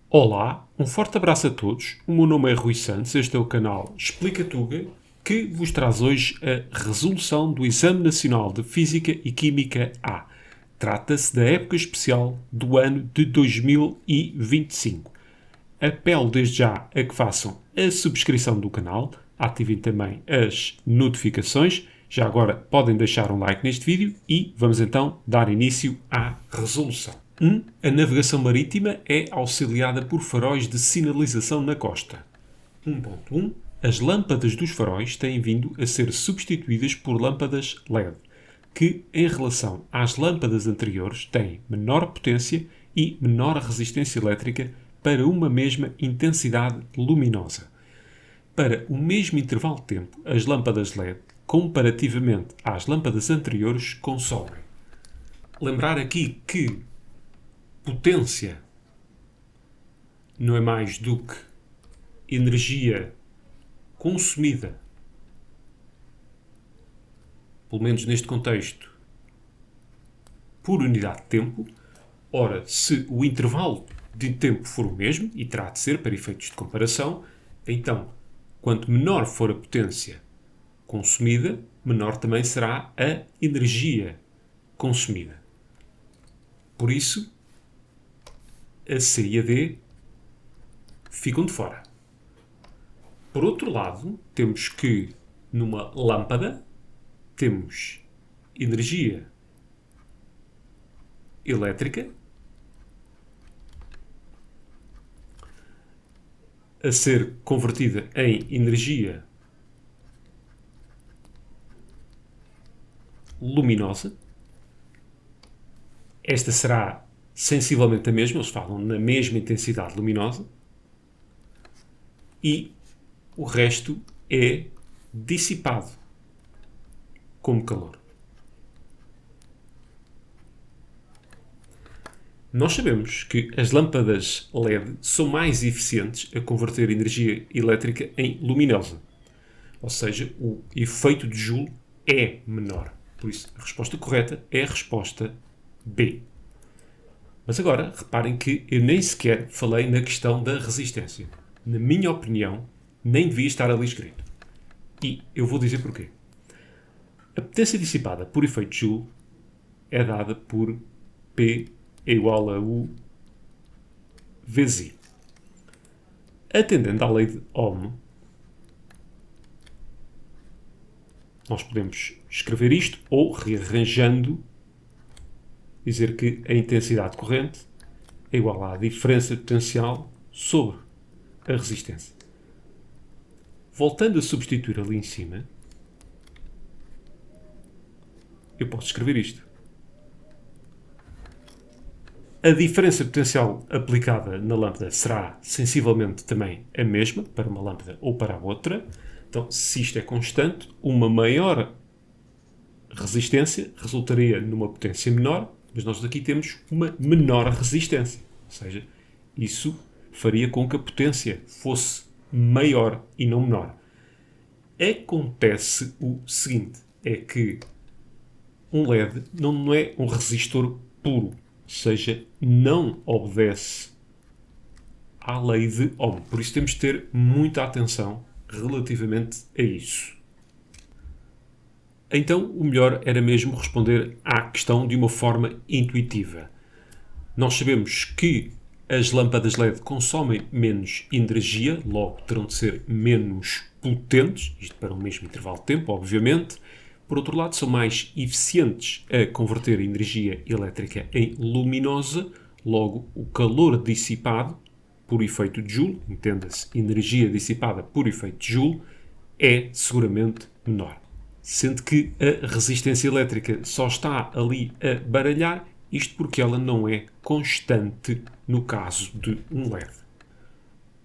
Olá, um forte abraço a todos. O meu nome é Rui Santos, este é o canal Explica Tuga, que vos traz hoje a resolução do Exame Nacional de Física e Química A. Trata-se da época especial do ano de 2025. Apelo desde já a que façam a subscrição do canal, ativem também as notificações. Já agora podem deixar um like neste vídeo e vamos então dar início à resolução. 1. A navegação marítima é auxiliada por faróis de sinalização na costa. 1.1. As lâmpadas dos faróis têm vindo a ser substituídas por lâmpadas LED, que, em relação às lâmpadas anteriores, têm menor potência e menor resistência elétrica para uma mesma intensidade luminosa. Para o mesmo intervalo de tempo, as lâmpadas LED, comparativamente às lâmpadas anteriores, consomem. Lembrar aqui que potência não é mais do que energia consumida, pelo menos neste contexto, por unidade de tempo. Ora, se o intervalo de tempo for o mesmo, e terá de ser para efeitos de comparação, então, quanto menor for a potência consumida, menor também será a energia consumida. Por isso, a C e a D ficam de fora. Por outro lado, temos que numa lâmpada temos energia elétrica a ser convertida em energia luminosa. Esta será sensivelmente a mesma, eles falam na mesma intensidade luminosa, e o resto é dissipado como calor. Nós sabemos que as lâmpadas LED são mais eficientes a converter energia elétrica em luminosa, ou seja, o efeito de Joule é menor. Por isso, a resposta correta é a resposta B. Mas agora, reparem que eu nem sequer falei na questão da resistência. Na minha opinião, nem devia estar ali escrito. E eu vou dizer porquê. A potência dissipada por efeito Joule é dada por P é igual a U vezes I. Atendendo à lei de Ohm, nós podemos escrever isto ou, rearranjando, dizer que a intensidade corrente é igual à diferença potencial sobre a resistência. Voltando a substituir ali em cima, eu posso escrever isto. A diferença potencial aplicada na lâmpada será sensivelmente também a mesma para uma lâmpada ou para a outra. Então, se isto é constante, uma maior resistência resultaria numa potência menor, mas nós aqui temos uma menor resistência. Ou seja, isso faria com que a potência fosse maior e não menor. Acontece o seguinte, é que um LED não é um resistor puro, ou seja, não obedece à lei de Ohm. Por isso temos de ter muita atenção relativamente a isso. Então, o melhor era mesmo responder à questão de uma forma intuitiva. Nós sabemos que as lâmpadas LED consomem menos energia, logo terão de ser menos potentes, isto para o mesmo intervalo de tempo, obviamente. Por outro lado, são mais eficientes a converter a energia elétrica em luminosa, logo o calor dissipado por efeito de Joule, entenda-se, energia dissipada por efeito de Joule, é seguramente menor. Sendo que a resistência elétrica só está ali a baralhar, isto porque ela não é constante no caso de um LED.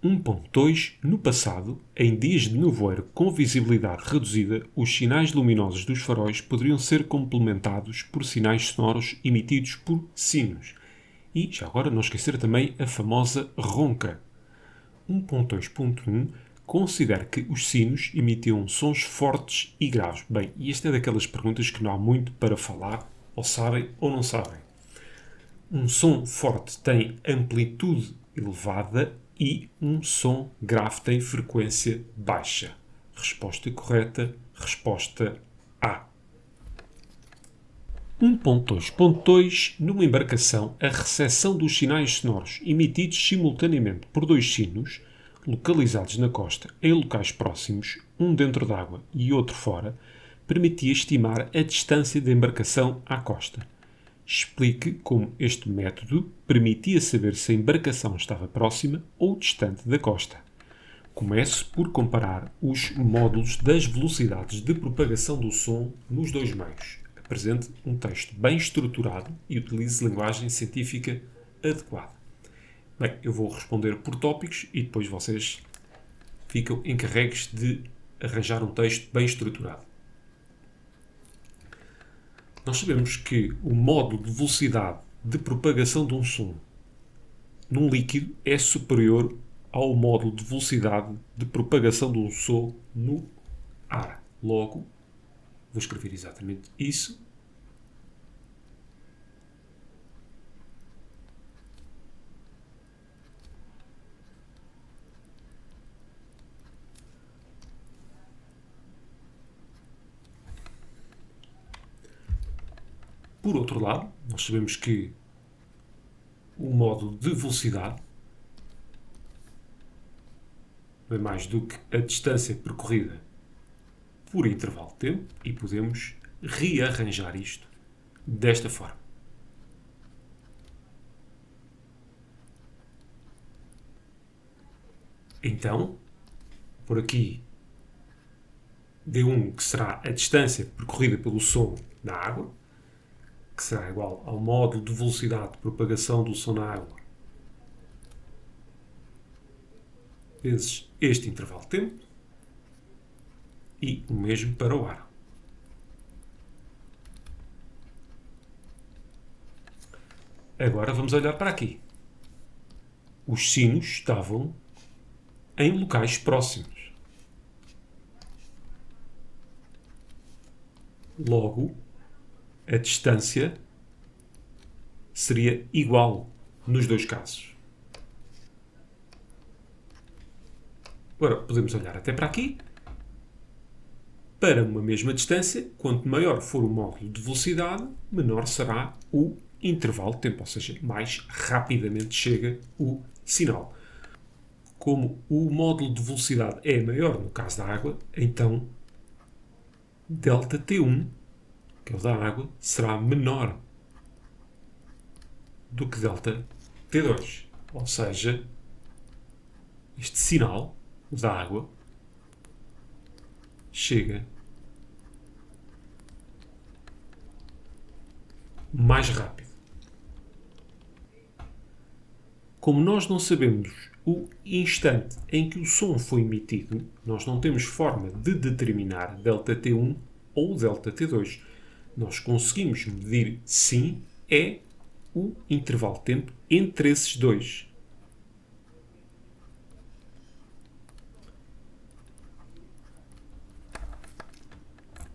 1.2. No passado, em dias de nevoeiro com visibilidade reduzida, os sinais luminosos dos faróis poderiam ser complementados por sinais sonoros emitidos por sinos. E, já agora, não esquecer também a famosa ronca. 1.2.1. Considero que os sinos emitiam sons fortes e graves. Bem, e esta é daquelas perguntas que não há muito para falar, ou sabem ou não sabem. Um som forte tem amplitude elevada e um som grave tem frequência baixa. Resposta correta, resposta A. 1.2.2. Numa embarcação, a recepção dos sinais sonoros emitidos simultaneamente por dois sinos, localizados na costa em locais próximos, um dentro d'água e outro fora, permitia estimar a distância da embarcação à costa. Explique como este método permitia saber se a embarcação estava próxima ou distante da costa. Comece por comparar os módulos das velocidades de propagação do som nos dois meios. Apresente um texto bem estruturado e utilize linguagem científica adequada. Bem, eu vou responder por tópicos e depois vocês ficam encarregues de arranjar um texto bem estruturado. Nós sabemos que o módulo de velocidade de propagação de um som num líquido é superior ao módulo de velocidade de propagação de um som no ar. Logo, vou escrever exatamente isso. Por outro lado, nós sabemos que o módulo de velocidade não é mais do que a distância percorrida por intervalo de tempo e podemos rearranjar isto desta forma. Então, por aqui, D1, que será a distância percorrida pelo som na água, que será igual ao módulo de velocidade de propagação do som na água vezes este intervalo de tempo, e o mesmo para o ar. Agora vamos olhar para aqui. Os sinos estavam em locais próximos. Logo, a distância seria igual nos dois casos. Agora podemos olhar até para aqui. Para uma mesma distância, quanto maior for o módulo de velocidade, menor será o intervalo de tempo, ou seja, mais rapidamente chega o sinal. Como o módulo de velocidade é maior no caso da água, então ΔT1, que é o da água, será menor do que ΔT2. Ou seja, este sinal, o da água, chega mais rápido. Como nós não sabemos o instante em que o som foi emitido, nós não temos forma de determinar ΔT1 ou ΔT2. Nós conseguimos medir, sim, é o intervalo de tempo entre esses dois.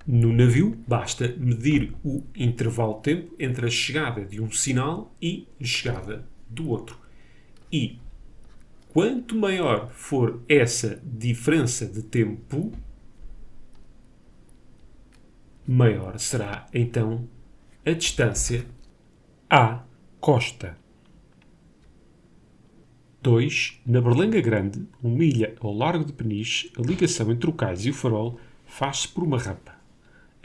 No navio, basta medir o intervalo de tempo entre a chegada de um sinal e a chegada do outro. E quanto maior for essa diferença de tempo, maior será então a distância à costa. 2. Na Berlenga Grande, uma ilha ao largo de Peniche, a ligação entre o cais e o farol faz-se por uma rampa.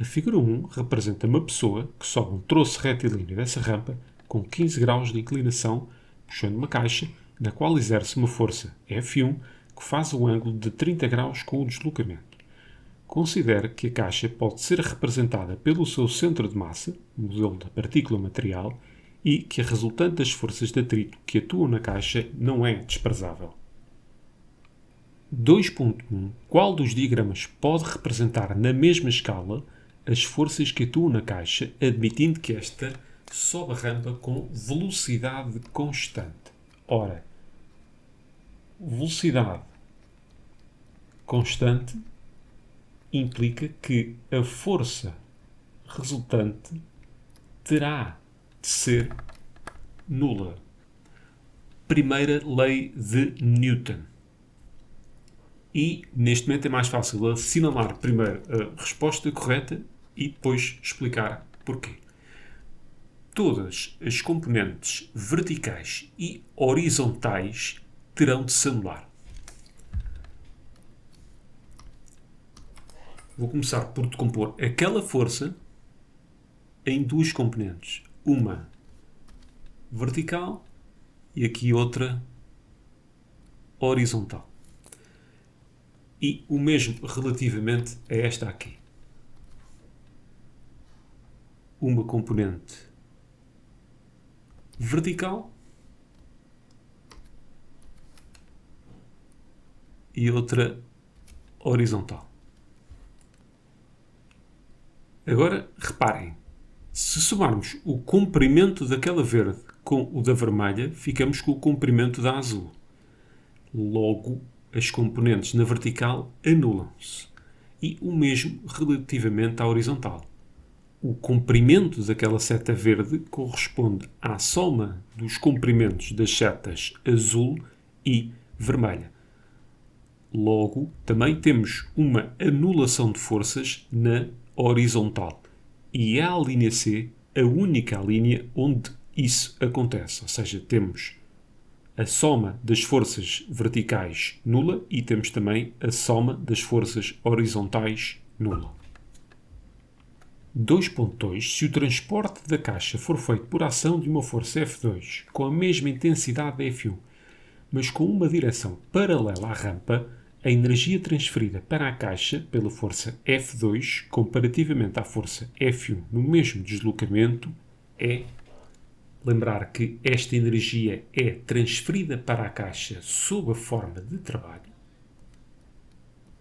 A figura 1 representa uma pessoa que sobe um troço retilíneo dessa rampa com 15 graus de inclinação, puxando uma caixa, na qual exerce uma força F1 que faz um ângulo de 30 graus com o deslocamento. Considere que a caixa pode ser representada pelo seu centro de massa, modelo da partícula material, e que a resultante das forças de atrito que atuam na caixa não é desprezável. 2.1. Qual dos diagramas pode representar na mesma escala as forças que atuam na caixa, admitindo que esta sobe a rampa com velocidade constante? Ora, velocidade constante implica que a força resultante terá de ser nula. primeira lei de Newton. E, neste momento, é mais fácil assinalar primeiro a resposta correta e depois explicar porquê. Todas as componentes verticais e horizontais terão de se anular. Vou começar por decompor aquela força em duas componentes. Uma vertical e aqui outra horizontal. E o mesmo relativamente a esta aqui. Uma componente vertical e outra horizontal. Agora, reparem, se somarmos o comprimento daquela verde com o da vermelha, ficamos com o comprimento da azul. Logo, as componentes na vertical anulam-se. E o mesmo relativamente à horizontal. O comprimento daquela seta verde corresponde à soma dos comprimentos das setas azul e vermelha. Logo, também temos uma anulação de forças na horizontal. E é a linha C a única linha onde isso acontece. Ou seja, temos a soma das forças verticais nula e temos também a soma das forças horizontais nula. 2.2. Se o transporte da caixa for feito por ação de uma força F2 com a mesma intensidade da F1, mas com uma direção paralela à rampa, a energia transferida para a caixa pela força F2 comparativamente à força F1 no mesmo deslocamento é... Lembrar que esta energia é transferida para a caixa sob a forma de trabalho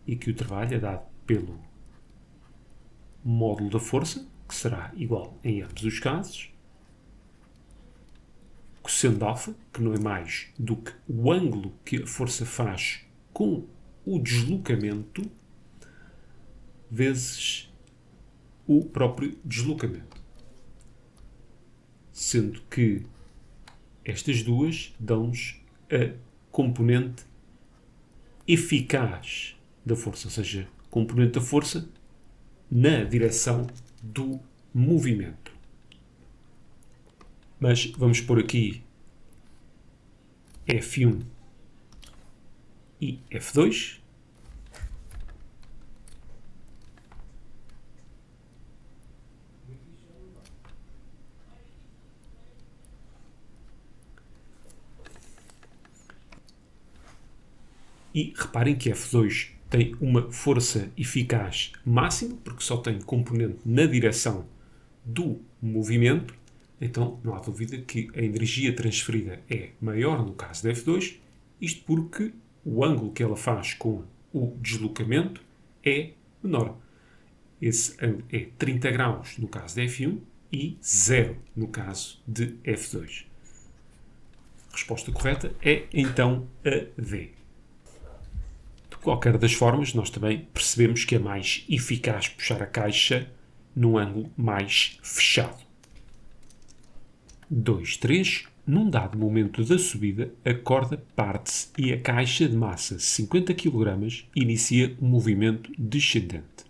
e que o trabalho é dado pelo módulo da força, que será igual em ambos os casos, cosseno de alfa, que não é mais do que o ângulo que a força faz com o deslocamento, vezes o próprio deslocamento. Sendo que estas duas dão-nos a componente eficaz da força, ou seja, componente da força na direção do movimento. Mas vamos pôr aqui F1 e F2. E reparem que F2 tem uma força eficaz máxima, porque só tem componente na direção do movimento. Então, não há dúvida que a energia transferida é maior no caso da F2, isto porque o ângulo que ela faz com o deslocamento é menor. Esse ângulo é 30 graus no caso da F1 e 0 no caso de F2. A resposta correta é, então, a D. De qualquer das formas, nós também percebemos que é mais eficaz puxar a caixa num ângulo mais fechado. 2.3. Num dado momento da subida, a corda parte-se e a caixa de massa 50 kg inicia um movimento descendente.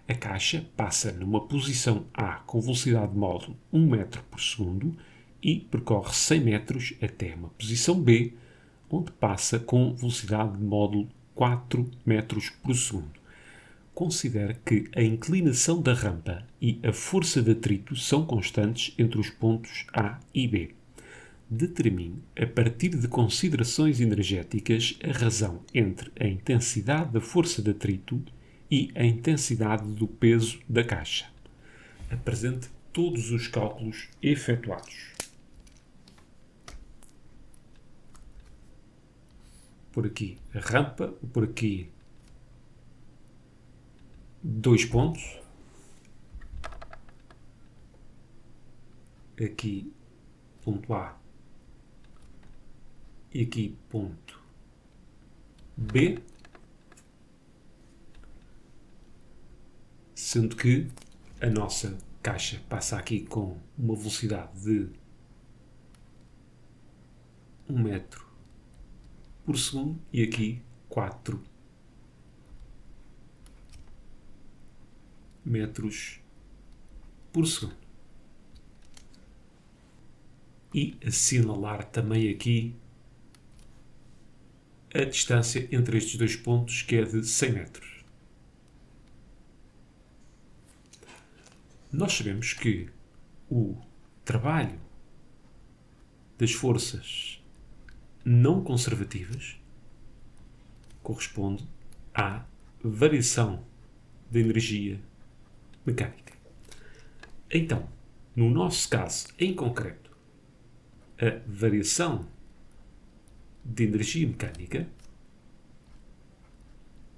A caixa passa numa posição A com velocidade de módulo 1 metro por segundo e percorre 100 metros até uma posição B, onde passa com velocidade de módulo 4 metros por segundo. Considere que a inclinação da rampa e a força de atrito são constantes entre os pontos A e B. Determine, a partir de considerações energéticas, a razão entre a intensidade da força de atrito e a intensidade do peso da caixa. Apresente todos os cálculos efetuados. Por aqui a rampa, por aqui 2 pontos, aqui ponto A e aqui ponto B, sendo que a nossa caixa passa aqui com uma velocidade de 1 metro por segundo e aqui 4 metros por segundo. E assinalar também aqui a distância entre estes dois pontos, que é de 100 metros. Nós sabemos que o trabalho das forças não conservativas corresponde à variação da energia mecânica. Então, no nosso caso em concreto, a variação de energia mecânica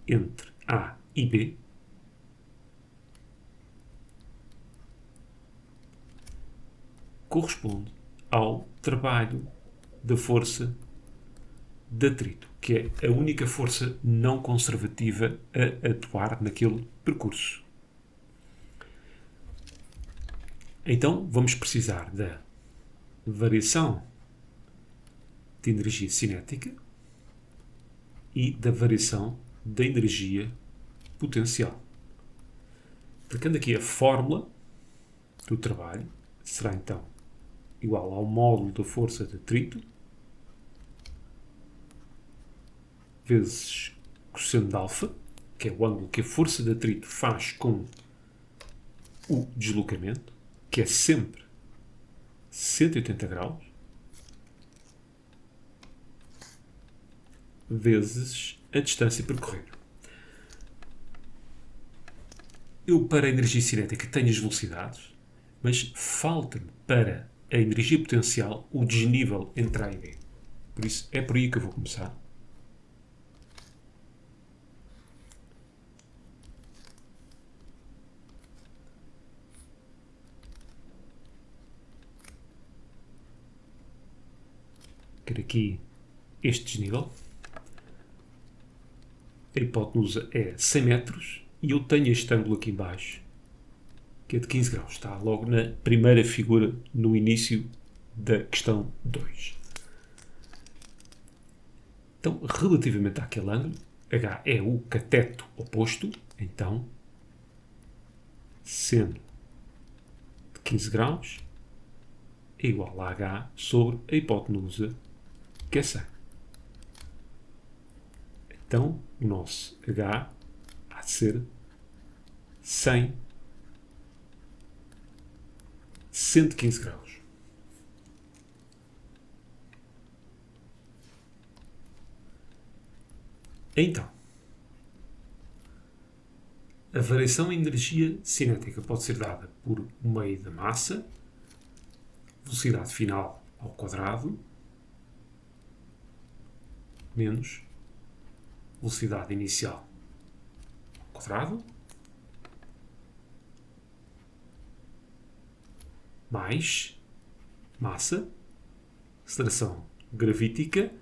entre A e B corresponde ao trabalho da força de atrito, que é a única força não conservativa a atuar naquele percurso. Então, vamos precisar da variação de energia cinética e da variação da energia potencial. Aplicando aqui a fórmula do trabalho, será então igual ao módulo da força de atrito vezes cosseno de alfa, que é o ângulo que a força de atrito faz com o deslocamento, que é sempre 180 graus, vezes a distância percorrida. Eu, para a energia cinética, tenho as velocidades, mas falta-me para a energia potencial o desnível entre A e B. Por isso, é por aí que eu vou começar. Quero aqui este desnível. A hipotenusa é 100 metros e eu tenho este ângulo aqui em baixo, que é de 15 graus. Está logo na primeira figura, no início da questão 2. Então, relativamente àquele ângulo, H é o cateto oposto, então, seno de 15 graus é igual a H sobre a hipotenusa, que é 100. Então, o nosso H há de ser 100 115 graus. Então, a variação em energia cinética pode ser dada por meio da massa, velocidade final ao quadrado, menos velocidade inicial ao quadrado, mais massa, aceleração gravítica,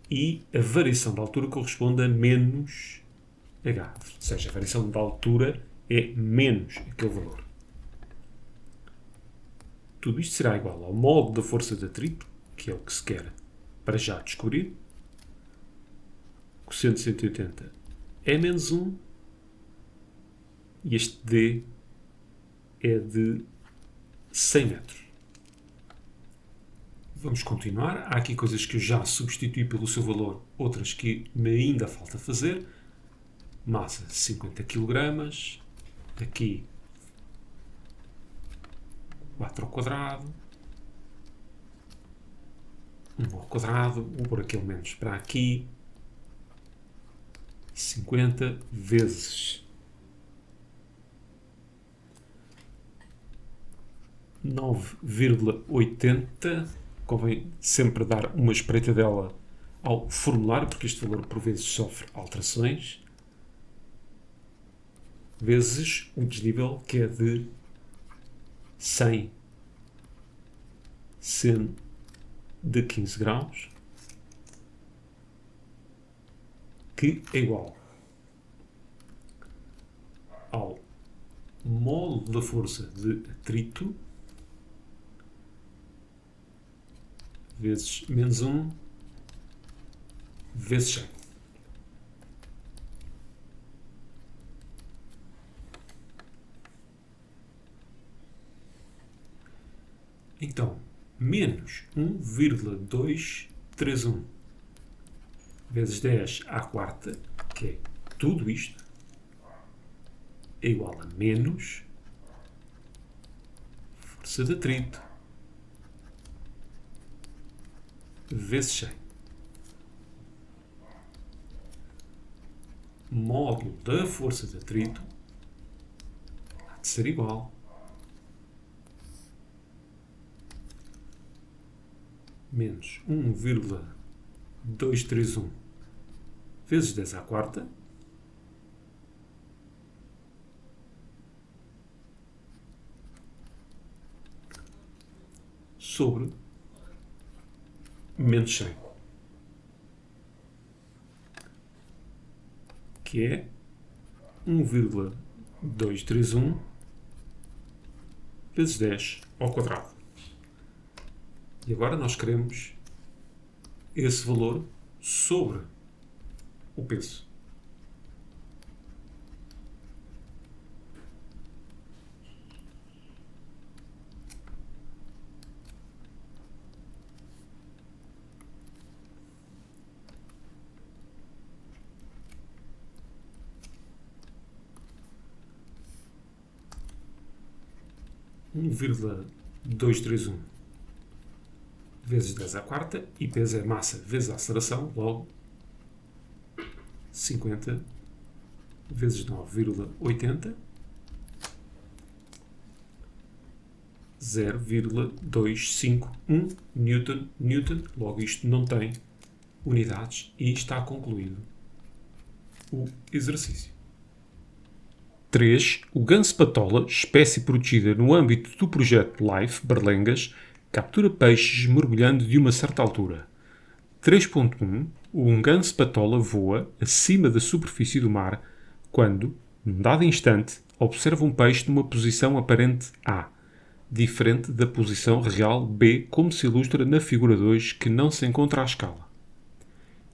e a variação de altura corresponde a menos H. Ou seja, a variação de altura é menos aquele valor. Tudo isto será igual ao módulo da força de atrito, que é o que se quer para já descobrir. Cosseno de 180 é menos 1 e este D é de 100 metros. Vamos continuar. Há aqui coisas que eu já substituí pelo seu valor, outras que me ainda falta fazer. Massa 50 kg, aqui 4 ao quadrado, 1 ao quadrado, vou pôr aquele menos para aqui, 50 vezes 9,80. Convém sempre dar uma espreitadela ao formulário, porque este valor por vezes sofre alterações, vezes o desnível, que é de 100 seno de 15 graus, que é igual ao módulo da força de atrito vezes menos 1 vezes 100. Então, menos 1,231 vezes 10 à quarta, que é tudo isto, é igual a menos força de atrito vezes 100. Módulo da força de atrito há de ser igual menos 1,231 vezes 10 à quarta sobre menos 100, que é 1,231 vezes 10 ao quadrado. E agora nós queremos esse valor sobre o peso. Um 1,231 vezes 10 à quarta, e peso é massa vezes a aceleração, logo 50 vezes 9,80, 0,251 Newton, logo isto não tem unidades e está concluído o exercício. 3. O ganso patola, espécie protegida no âmbito do projeto LIFE Berlengas, captura peixes mergulhando de uma certa altura. 3.1. Um ganso patola voa acima da superfície do mar quando, num dado instante, observa um peixe numa posição aparente A, diferente da posição real B, como se ilustra na figura 2, que não se encontra à escala.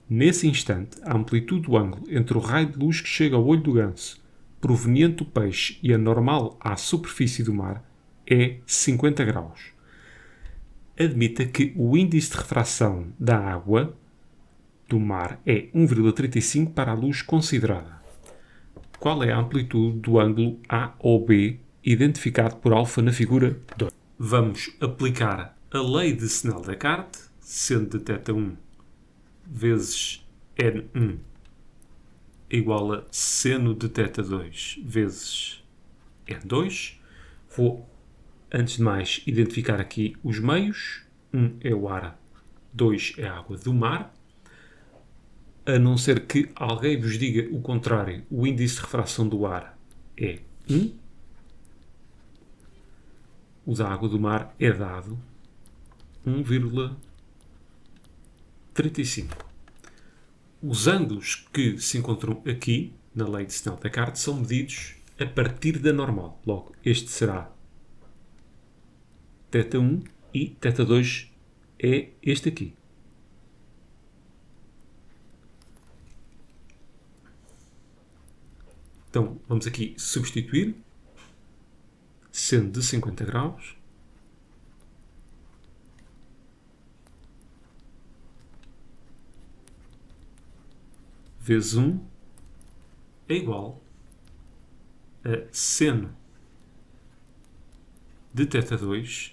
Nesse instante, a amplitude do ângulo entre o raio de luz que chega ao olho do ganso, proveniente do peixe, e a normal à superfície do mar é 50 graus. Admita que o índice de refração da água do mar é 1,35 para a luz considerada. Qual é a amplitude do ângulo A ou B, identificado por alfa na figura 2? Vamos aplicar a lei de Snell-Descartes, sendo de θ1 vezes n1 igual a seno de θ2 vezes n2. Vou, antes de mais, identificar aqui os meios. 1 é o ar, 2 é a água do mar. A não ser que alguém vos diga o contrário, o índice de refração do ar é 1. O da água do mar é dado 1,35. Os ângulos que se encontram aqui, na lei de Snell-Descartes, são medidos a partir da normal. Logo, este será θ1 e θ2 é este aqui. Então, vamos aqui substituir, sendo de 50 graus, vezes 1 é igual a seno de θ2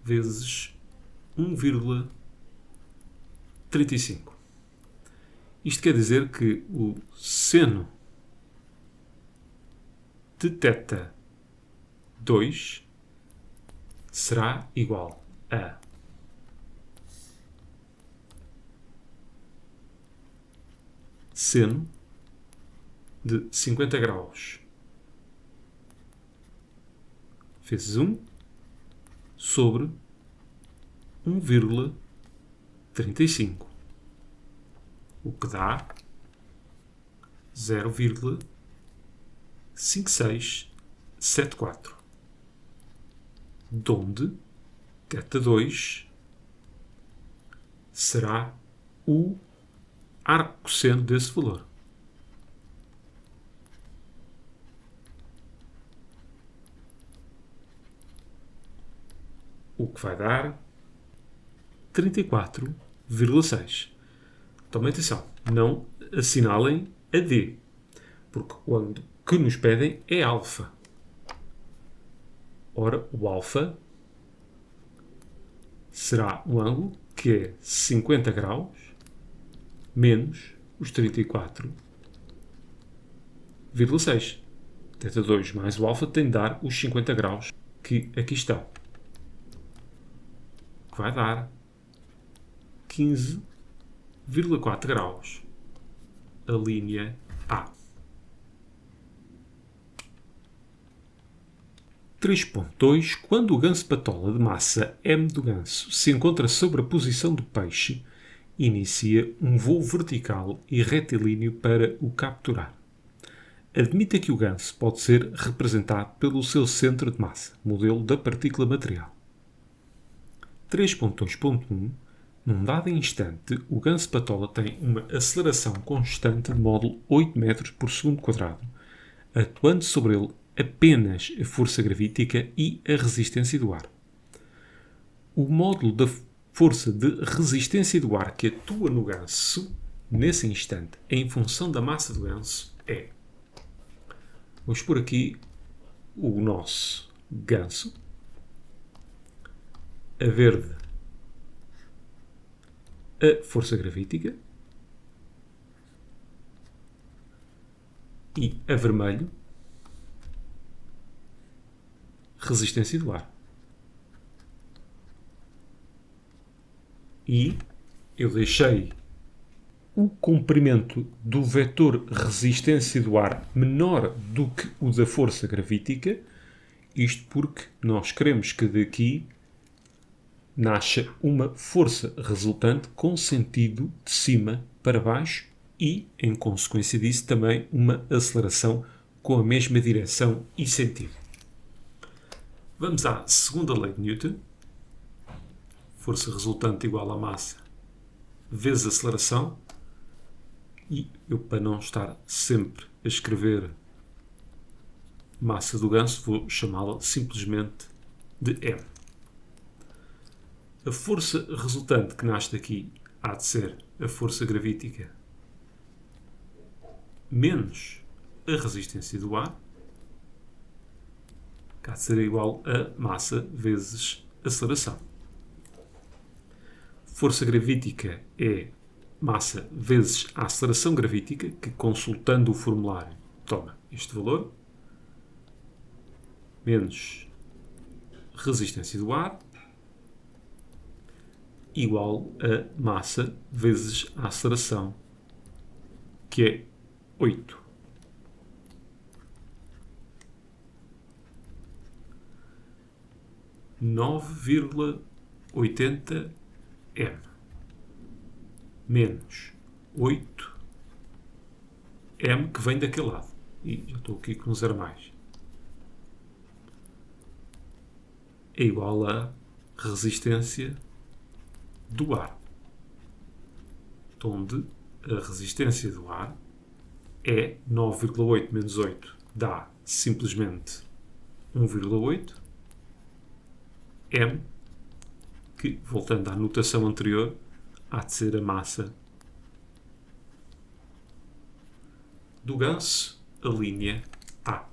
vezes 1,35. Isto quer dizer que o seno de θ2 será igual a seno de 50 graus vezes 1 sobre 1,35, o que dá 0,5674, donde θ2 será o arco cosseno desse valor. O que vai dar 34,6. Tomem atenção, não assinalem a D, porque o ângulo que nos pedem é alfa. Ora, o alfa será um ângulo que é 50 graus menos os 34,6. Θ2 mais o alfa tem de dar os 50 graus que aqui estão. Que vai dar 15,4 graus. A linha A. 3.2. Quando o ganso-patola de massa M do ganso se encontra sobre a posição do peixe, inicia um voo vertical e retilíneo para o capturar. Admita que o ganso pode ser representado pelo seu centro de massa, modelo da partícula material. 3.2.1. Num dado instante, o ganso-patola tem uma aceleração constante de módulo 8 metros por segundo quadrado, atuando sobre ele apenas a força gravítica e a resistência do ar. O módulo da força de resistência do ar que atua no ganso, nesse instante, em função da massa do ganso, é... Vamos pôr aqui o nosso ganso, a verde, a força gravítica, e a vermelho, resistência do ar. E eu deixei o comprimento do vetor resistência do ar menor do que o da força gravítica, isto porque nós queremos que daqui nasça uma força resultante com sentido de cima para baixo e, em consequência disso, também uma aceleração com a mesma direção e sentido. Vamos à segunda lei de Newton. Força resultante igual a massa vezes aceleração. E eu, para não estar sempre a escrever massa do ganso, vou chamá-la simplesmente de M. A força resultante que nasce daqui há de ser a força gravítica menos a resistência do ar, que há de ser igual a massa vezes aceleração. Força gravítica é massa vezes a aceleração gravítica, que consultando o formulário toma este valor, menos resistência do ar, igual a massa vezes a aceleração, que é 8. (9,80 m) menos 8 m que vem daquele lado. E já estou aqui com um zero mais. É igual a resistência do ar, onde a resistência do ar é 9,8 menos 8 dá simplesmente 1,8 m, que, voltando à notação anterior, há de ser a massa do ganso, a linha A.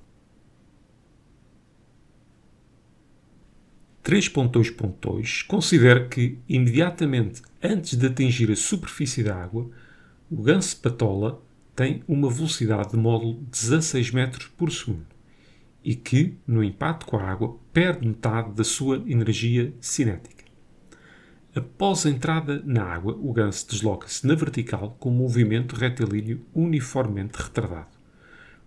3.2.2 considera que, imediatamente antes de atingir a superfície da água, o ganso-patola tem uma velocidade de módulo 16 metros por segundo e que, no impacto com a água, perde metade da sua energia cinética. Após a entrada na água, o ganso desloca-se na vertical com um movimento retilíneo uniformemente retardado,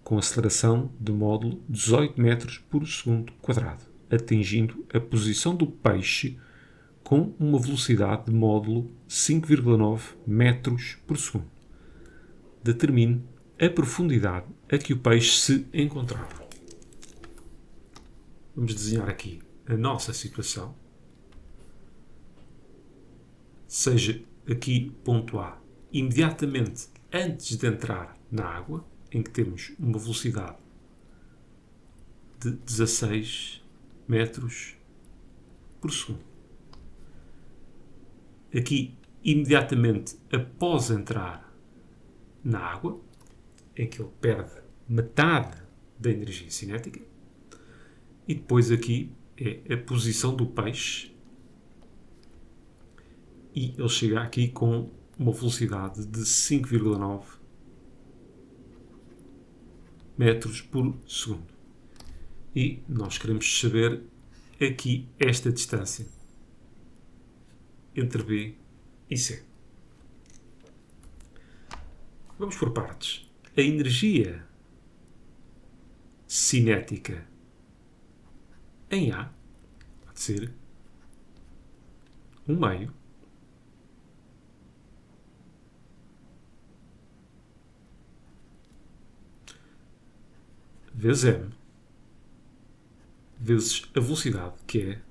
com aceleração de módulo 18 metros por segundo quadrado, atingindo a posição do peixe com uma velocidade de módulo 5,9 metros por segundo. Determine a profundidade a que o peixe se encontrava. Vamos desenhar aqui a nossa situação. Seja Aqui, ponto A. Imediatamente antes de entrar na água, em que temos uma velocidade de 16 metros por segundo. Aqui, imediatamente após entrar na água, em que ele perde metade da energia cinética. E depois aqui é a posição do peixe. E ele chega aqui com uma velocidade de 5,9 metros por segundo. E nós queremos saber aqui esta distância entre B e C. Vamos por partes. A energia cinética em A pode ser 1/2 vezes m vezes a velocidade, que é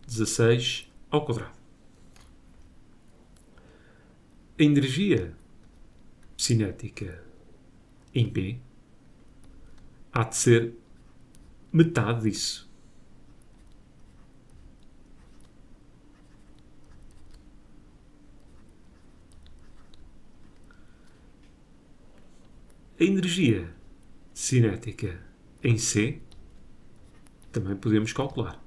16 ao quadrado. A energia cinética em B há de ser metade disso. A energia cinética em C também podemos calcular.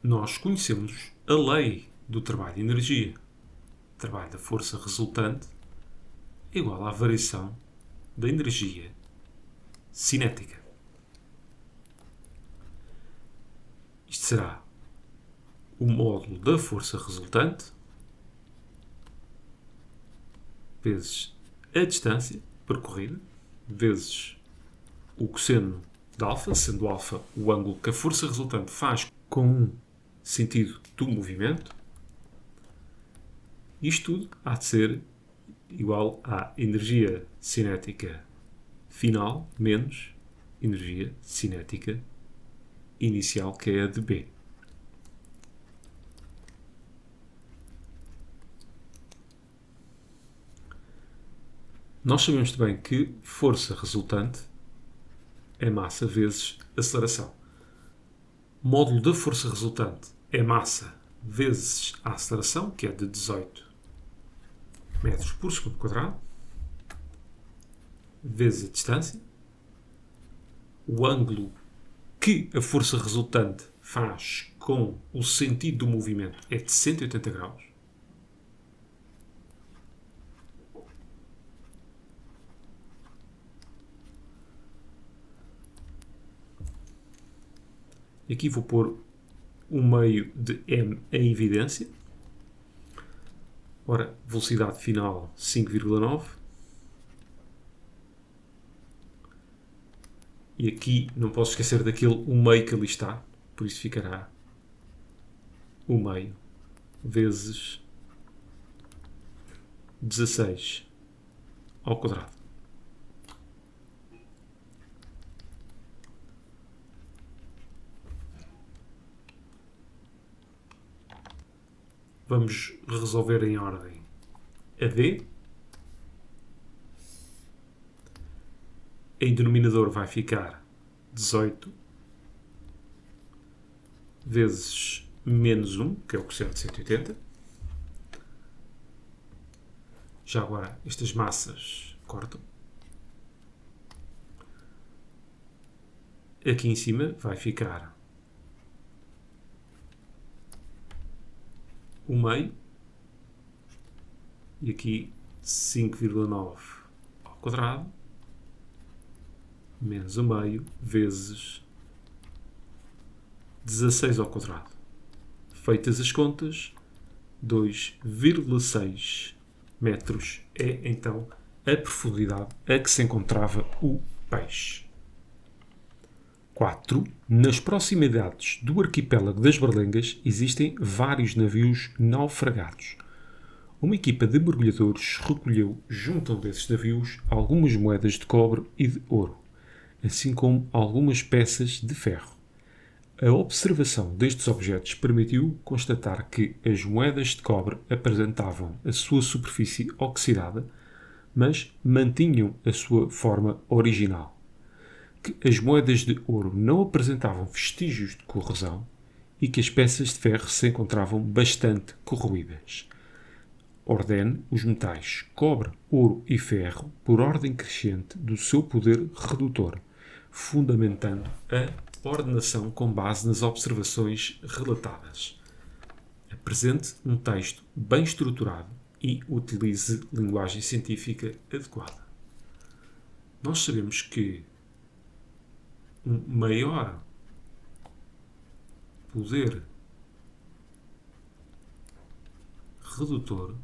Nós conhecemos a lei do trabalho de energia. O trabalho da força resultante é igual à variação da energia cinética. Isto será o módulo da força resultante vezes a distância percorrida vezes o cosseno de alfa, sendo alfa o ângulo que a força resultante faz com um sentido do movimento. Isto tudo há de ser igual à energia cinética final menos energia cinética inicial, que é a de B. Nós sabemos também que força resultante é massa vezes aceleração. O módulo da força resultante é massa vezes a aceleração, que é de 18 metros por segundo quadrado, vezes a distância. O ângulo que a força resultante faz com o sentido do movimento é de 180 graus. Aqui vou pôr o meio de m em evidência. Ora, velocidade final 5,9. E aqui não posso esquecer daquele o meio que ali está, por isso ficará o meio vezes 16 ao quadrado. Vamos resolver em ordem a D. Em denominador vai ficar 18 vezes menos 1, que é o cosseno de 180. Já agora, estas massas cortam. Aqui em cima vai ficar o meio e aqui 5,9 ao quadrado menos o meio vezes 16 ao quadrado. Feitas as contas, 2,6 metros é então a profundidade a que se encontrava o peixe. 4. Nas proximidades do arquipélago das Berlengas existem vários navios naufragados. Uma equipa de mergulhadores recolheu, junto a um desses navios, algumas moedas de cobre e de ouro, assim como algumas peças de ferro. A observação destes objetos permitiu constatar que as moedas de cobre apresentavam a sua superfície oxidada, mas mantinham a sua forma original. Que as moedas de ouro não apresentavam vestígios de corrosão e que as peças de ferro se encontravam bastante corroídas. Ordene os metais cobre, ouro e ferro por ordem crescente do seu poder redutor, fundamentando a ordenação com base nas observações relatadas. Apresente um texto bem estruturado e utilize linguagem científica adequada. Nós sabemos que um maior poder redutor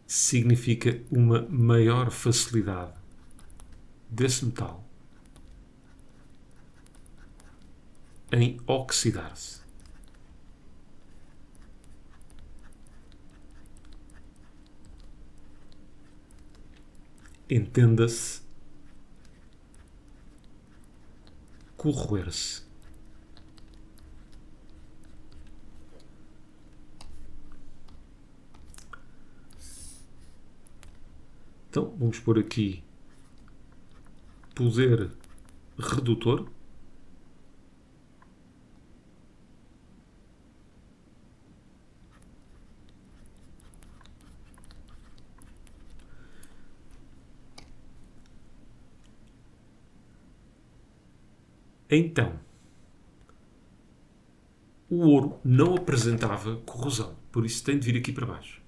significa uma maior facilidade desse metal em oxidar-se. Entenda-se corroer-se. Então, vamos pôr aqui poder redutor. Então, o ouro não apresentava corrosão, por isso tem de vir aqui para baixo.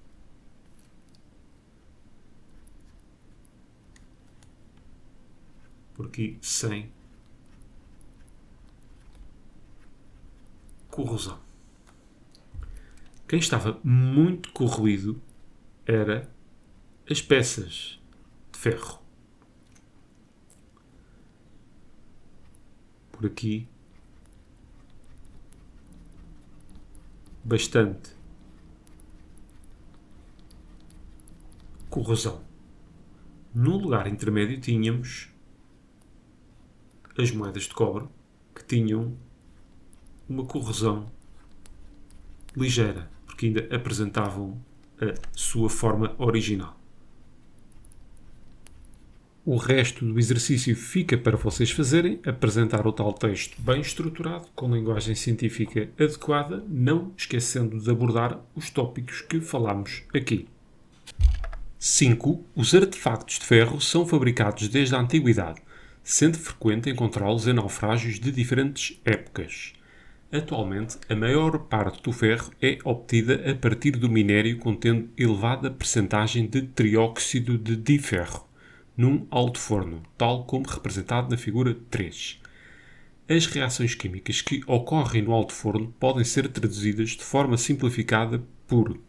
Por aqui, sem corrosão. Quem estava muito corroído era as peças de ferro. Por aqui, bastante corrosão. No lugar intermédio tínhamos as moedas de cobre, que tinham uma corrosão ligeira, porque ainda apresentavam a sua forma original. O resto do exercício fica para vocês fazerem, apresentar o tal texto bem estruturado, com linguagem científica adequada, não esquecendo de abordar os tópicos que falámos aqui. 5. Os artefactos de ferro são fabricados desde a antiguidade, sendo frequente encontrá-los em naufrágios de diferentes épocas. Atualmente, a maior parte do ferro é obtida a partir do minério contendo elevada percentagem de trióxido de diferro, num alto forno, tal como representado na figura 3. As reações químicas que ocorrem no alto forno podem ser traduzidas de forma simplificada por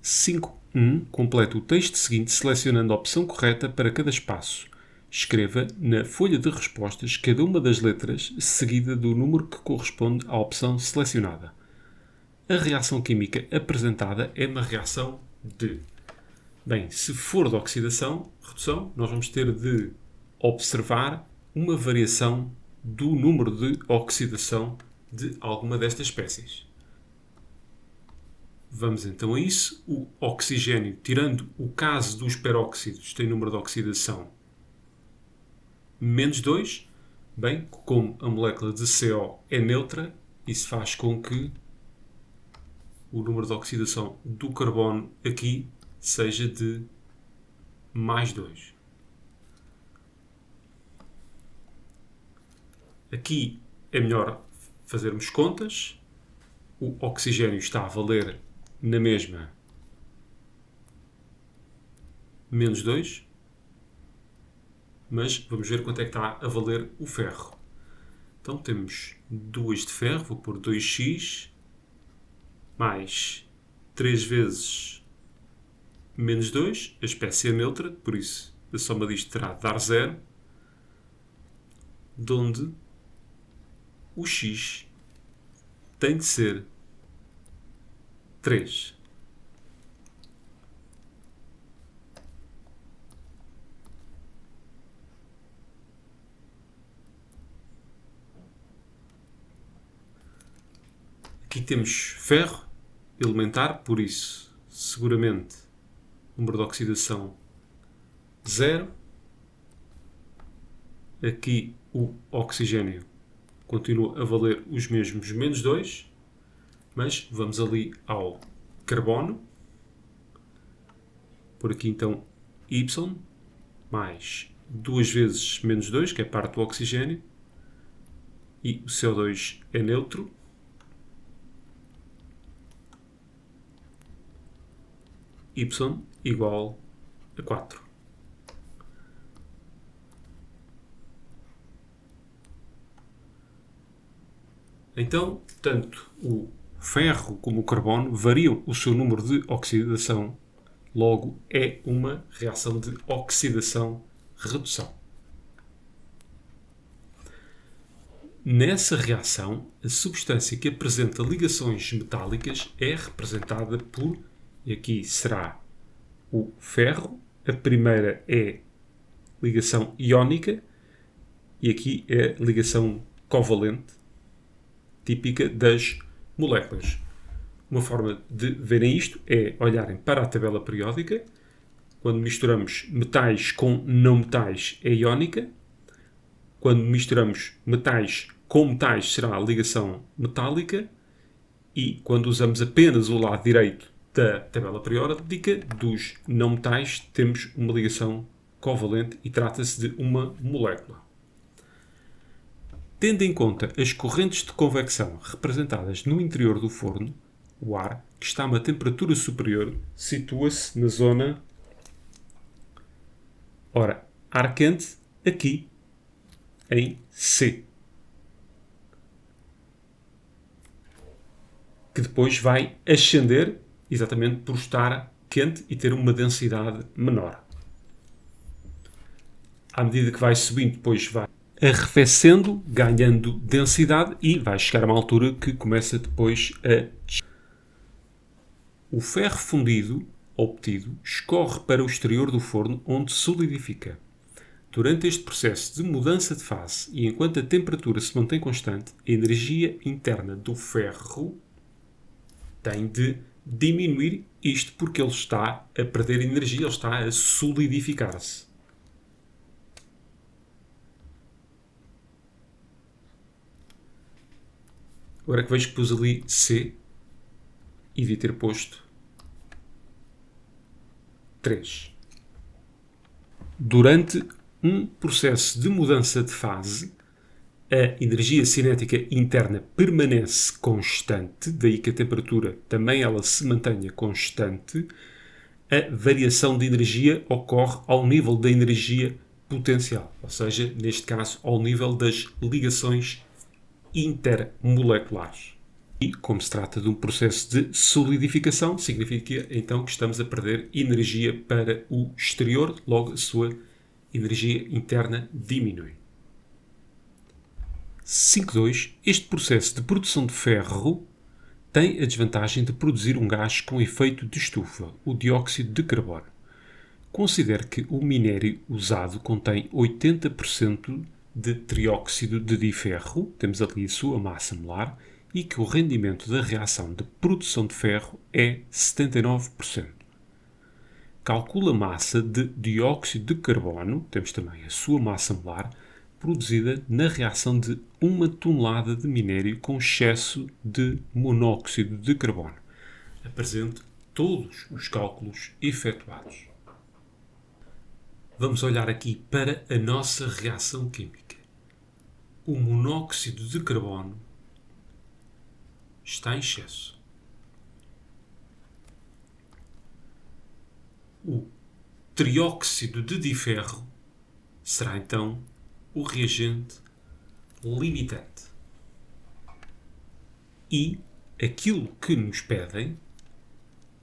5.1. Complete o texto seguinte selecionando a opção correta para cada espaço. Escreva na folha de respostas cada uma das letras seguida do número que corresponde à opção selecionada. A reação química apresentada é uma reação de... Bem, se for de oxidação, redução, nós vamos ter de observar uma variação do número de oxidação de alguma destas espécies. Vamos então a isso. O oxigênio, tirando o caso dos peróxidos, tem número de oxidação menos 2. Bem, como a molécula de CO é neutra, isso faz com que o número de oxidação do carbono aqui seja de mais 2. Aqui é melhor fazermos contas. O oxigênio está a valer na mesma menos 2. Mas vamos ver quanto é que está a valer o ferro. Então temos 2 de ferro, vou pôr 2x, mais 3 vezes menos 2, a espécie é neutra, por isso a soma disto terá de dar 0, de onde o x tem de ser 3. Aqui temos ferro elementar, por isso, seguramente, número de oxidação 0. Aqui o oxigênio continua a valer os mesmos menos 2, mas vamos ali ao carbono. Por aqui então Y mais 2 vezes menos 2, que é parte do oxigênio, e o CO2 é neutro. Y igual a 4. Então, tanto o ferro como o carbono variam o seu número de oxidação, logo é uma reação de oxidação-redução. Nessa reação, a substância que apresenta ligações metálicas é representada por, e aqui será o ferro, a primeira é ligação iónica e aqui é ligação covalente, típica das moléculas. Uma forma de verem isto é olharem para a tabela periódica. Quando misturamos metais com não metais é iónica. Quando misturamos metais com metais será a ligação metálica. E quando usamos apenas o lado direito da tabela periódica, dos não metais, temos uma ligação covalente e trata-se de uma molécula. Tendo em conta as correntes de convecção representadas no interior do forno, o ar, que está a uma temperatura superior, situa-se na zona... Ora, ar quente, aqui, em C. Que depois vai ascender, exatamente por estar quente e ter uma densidade menor. À medida que vai subindo, depois vai arrefecendo, ganhando densidade e vai chegar a uma altura que começa depois a descer. O ferro fundido, obtido, escorre para o exterior do forno, onde solidifica. Durante este processo de mudança de fase e enquanto a temperatura se mantém constante, a energia interna do ferro tem de diminuir, isto porque ele está a perder energia, ele está a solidificar-se. Agora que vejo que pus ali C e devia ter posto 3. Durante um processo de mudança de fase, a energia cinética interna permanece constante, daí que a temperatura também ela se mantenha constante. A variação de energia ocorre ao nível da energia potencial, ou seja, neste caso, ao nível das ligações intermoleculares. E, como se trata de um processo de solidificação, significa então que estamos a perder energia para o exterior, logo a sua energia interna diminui. 5.2. Este processo de produção de ferro tem a desvantagem de produzir um gás com efeito de estufa, o dióxido de carbono. Considere que o minério usado contém 80% de trióxido de diferro, temos ali a sua massa molar, e que o rendimento da reação de produção de ferro é 79%. Calcula a massa de dióxido de carbono, temos também a sua massa molar, produzida na reação de 1 tonelada de minério com excesso de monóxido de carbono. Apresente todos os cálculos efetuados. Vamos olhar aqui para a nossa reação química. O monóxido de carbono está em excesso. O trióxido de diferro será então o reagente limitante. E aquilo que nos pedem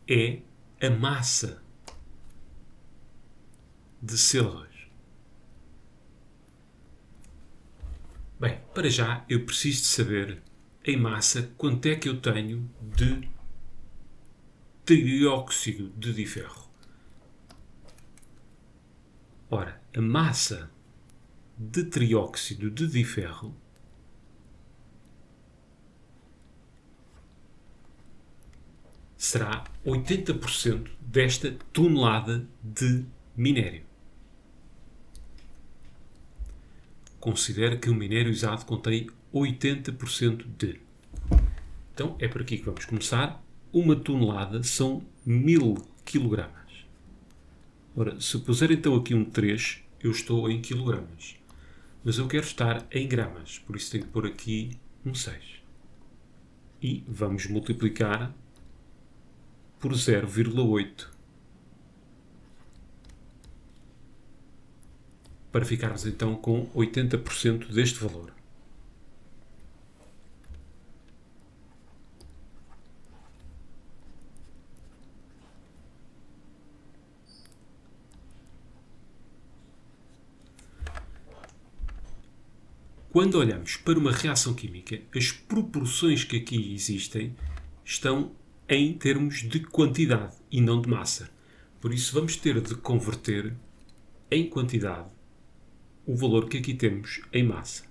é a massa de CO2. Bem, para já eu preciso de saber em massa quanto é que eu tenho de trióxido de diferro. Ora, a massa de trióxido de diferro será 80% desta tonelada de minério. Considere que o minério usado contém 80% de. Então, é por aqui que vamos começar. Uma tonelada são 1000 kg. Ora, se puser então aqui um 3, eu estou em quilogramas. Mas eu quero estar em gramas, por isso tenho que pôr aqui um 6. E vamos multiplicar por 0,8 para ficarmos então com 80% deste valor. Quando olhamos para uma reação química, as proporções que aqui existem estão em termos de quantidade e não de massa. Por isso vamos ter de converter em quantidade o valor que aqui temos em massa.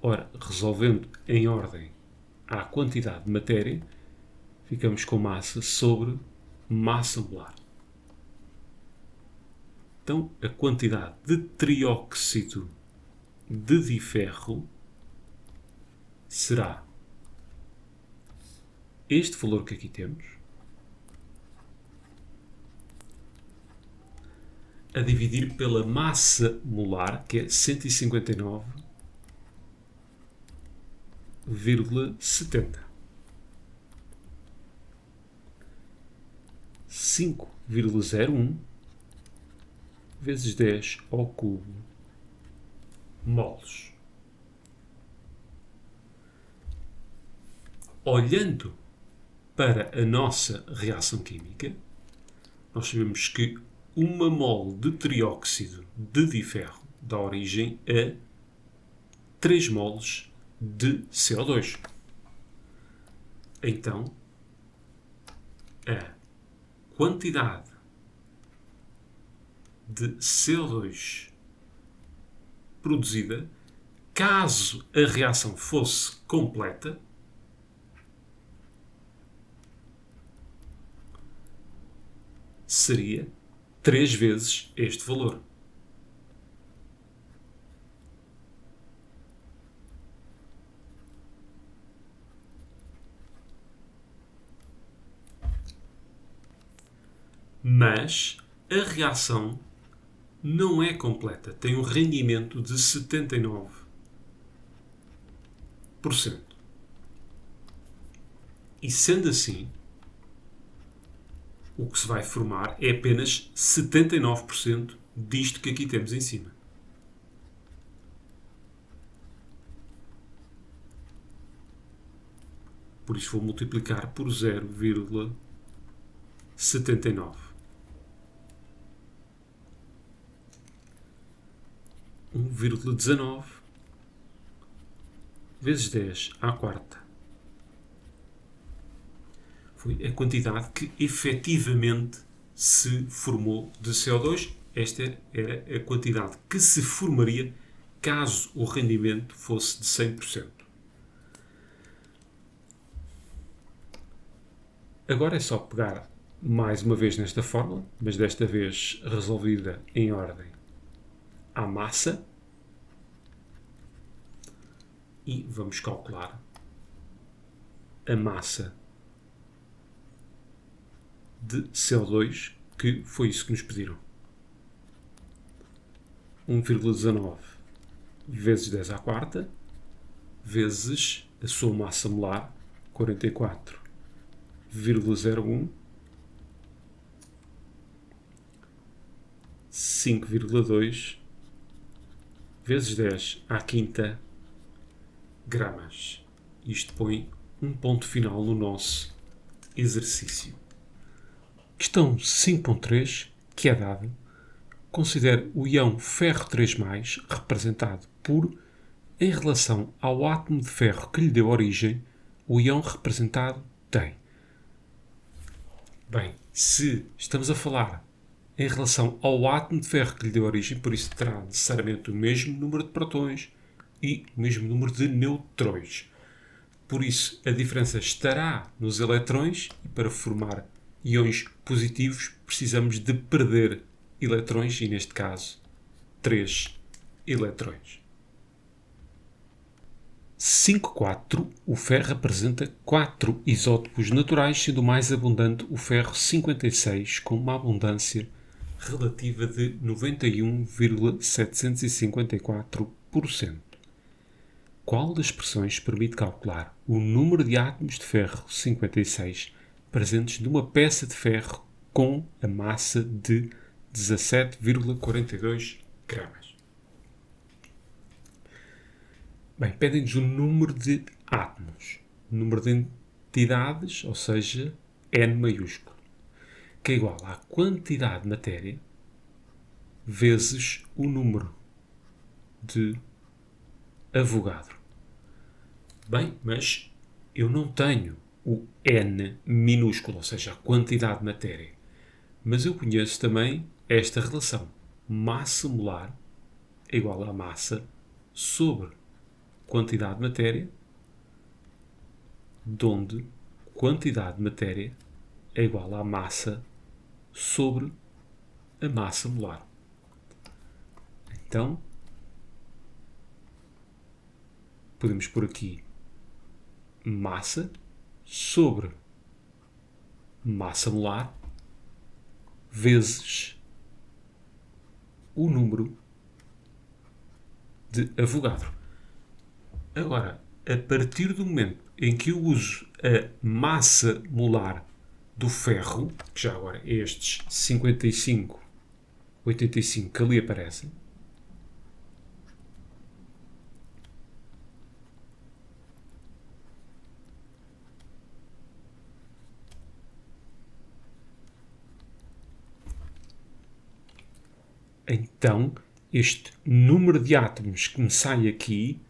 Ora, resolvendo em ordem à quantidade de matéria, ficamos com massa sobre massa molar. Então, a quantidade de trióxido de diferro será este valor que aqui temos, a dividir pela massa molar, que é 159,70. 5,01 vezes 10 ao cubo moles. Olhando para a nossa reação química, nós sabemos que uma mole de trióxido de diferro dá origem a 3 moles de CO2. Então, a quantidade de CO2 produzida, caso a reação fosse completa, seria 3 vezes este valor. Mas a reação não é completa. Tem um rendimento de 79%. E sendo assim, o que se vai formar é apenas 79% disto que aqui temos em cima. Por isso vou multiplicar por 0,79. 1,19 vezes 10 à quarta. Foi a quantidade que efetivamente se formou de CO2. Esta era a quantidade que se formaria caso o rendimento fosse de 100%. Agora é só pegar mais uma vez nesta fórmula, mas desta vez resolvida em ordem à massa, e vamos calcular a massa de CO2, que foi isso que nos pediram. 1,19 vezes 10 à quarta, vezes a sua massa molar, 44,01, 5,2 vezes 10 à quinta gramas. Isto põe um ponto final no nosso exercício. Questão 5.3, que é dada, considere o íon ferro 3+, representado por Em relação ao átomo de ferro que lhe deu origem, o íon representado tem. Bem, se estamos a falar em relação ao átomo de ferro que lhe deu origem, por isso terá necessariamente o mesmo número de prótons e o mesmo número de neutrões. Por isso, a diferença estará nos eletrões e para formar íons positivos precisamos de perder eletrões e, neste caso, 3 eletrões. 5.4. O ferro apresenta 4 isótopos naturais, sendo o mais abundante o ferro 56, com uma abundância relativa de 91,754%. Qual das expressões permite calcular o número de átomos de ferro 56 presentes numa peça de ferro com a massa de 17,42 gramas? Bem, pedem-nos o número de átomos, número de entidades, ou seja, N maiúsculo, que é igual à quantidade de matéria vezes o número de Avogadro. Bem, mas eu não tenho o N minúsculo, ou seja, a quantidade de matéria. Mas eu conheço também esta relação. Massa molar é igual a massa sobre quantidade de matéria, onde quantidade de matéria é igual à massa sobre a massa molar. Então, podemos pôr aqui massa sobre massa molar vezes o número de Avogadro. Agora, a partir do momento em que eu uso a massa molar do ferro, que já agora é estes 55, 85 que ali aparecem, então este número de átomos que me sai aqui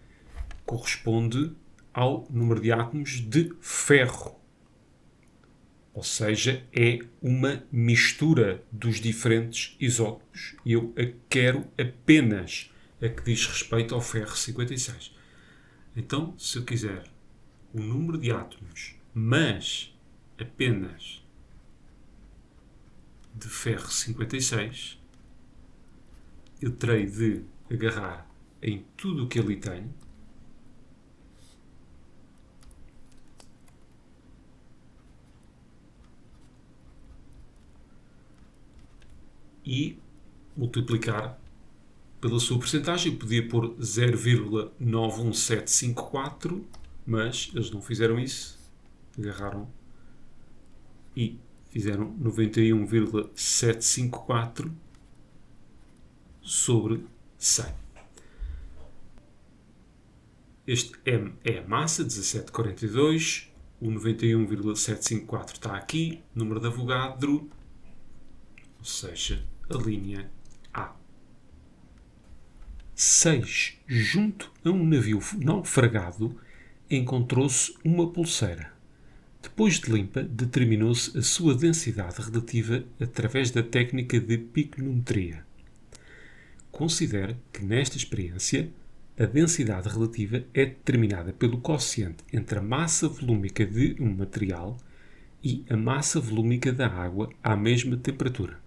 corresponde ao número de átomos de ferro. Ou seja, é uma mistura dos diferentes isótopos e eu quero apenas a que diz respeito ao ferro 56. Então, se eu quiser o número de átomos, mas apenas de ferro 56, eu terei de agarrar em tudo o que ali tenho e multiplicar pela sua porcentagem. Eu podia pôr 0,91754, mas eles não fizeram isso. Agarraram e fizeram 91,754 sobre 100. Este M é a massa, 1742. O 91,754 está aqui. Número de Avogadro, ou seja, a linha A. 6. Junto a um navio naufragado encontrou-se uma pulseira. Depois de limpa, determinou-se a sua densidade relativa através da técnica de piconometria. Considere que nesta experiência a densidade relativa é determinada pelo quociente entre a massa volúmica de um material e a massa volúmica da água à mesma temperatura.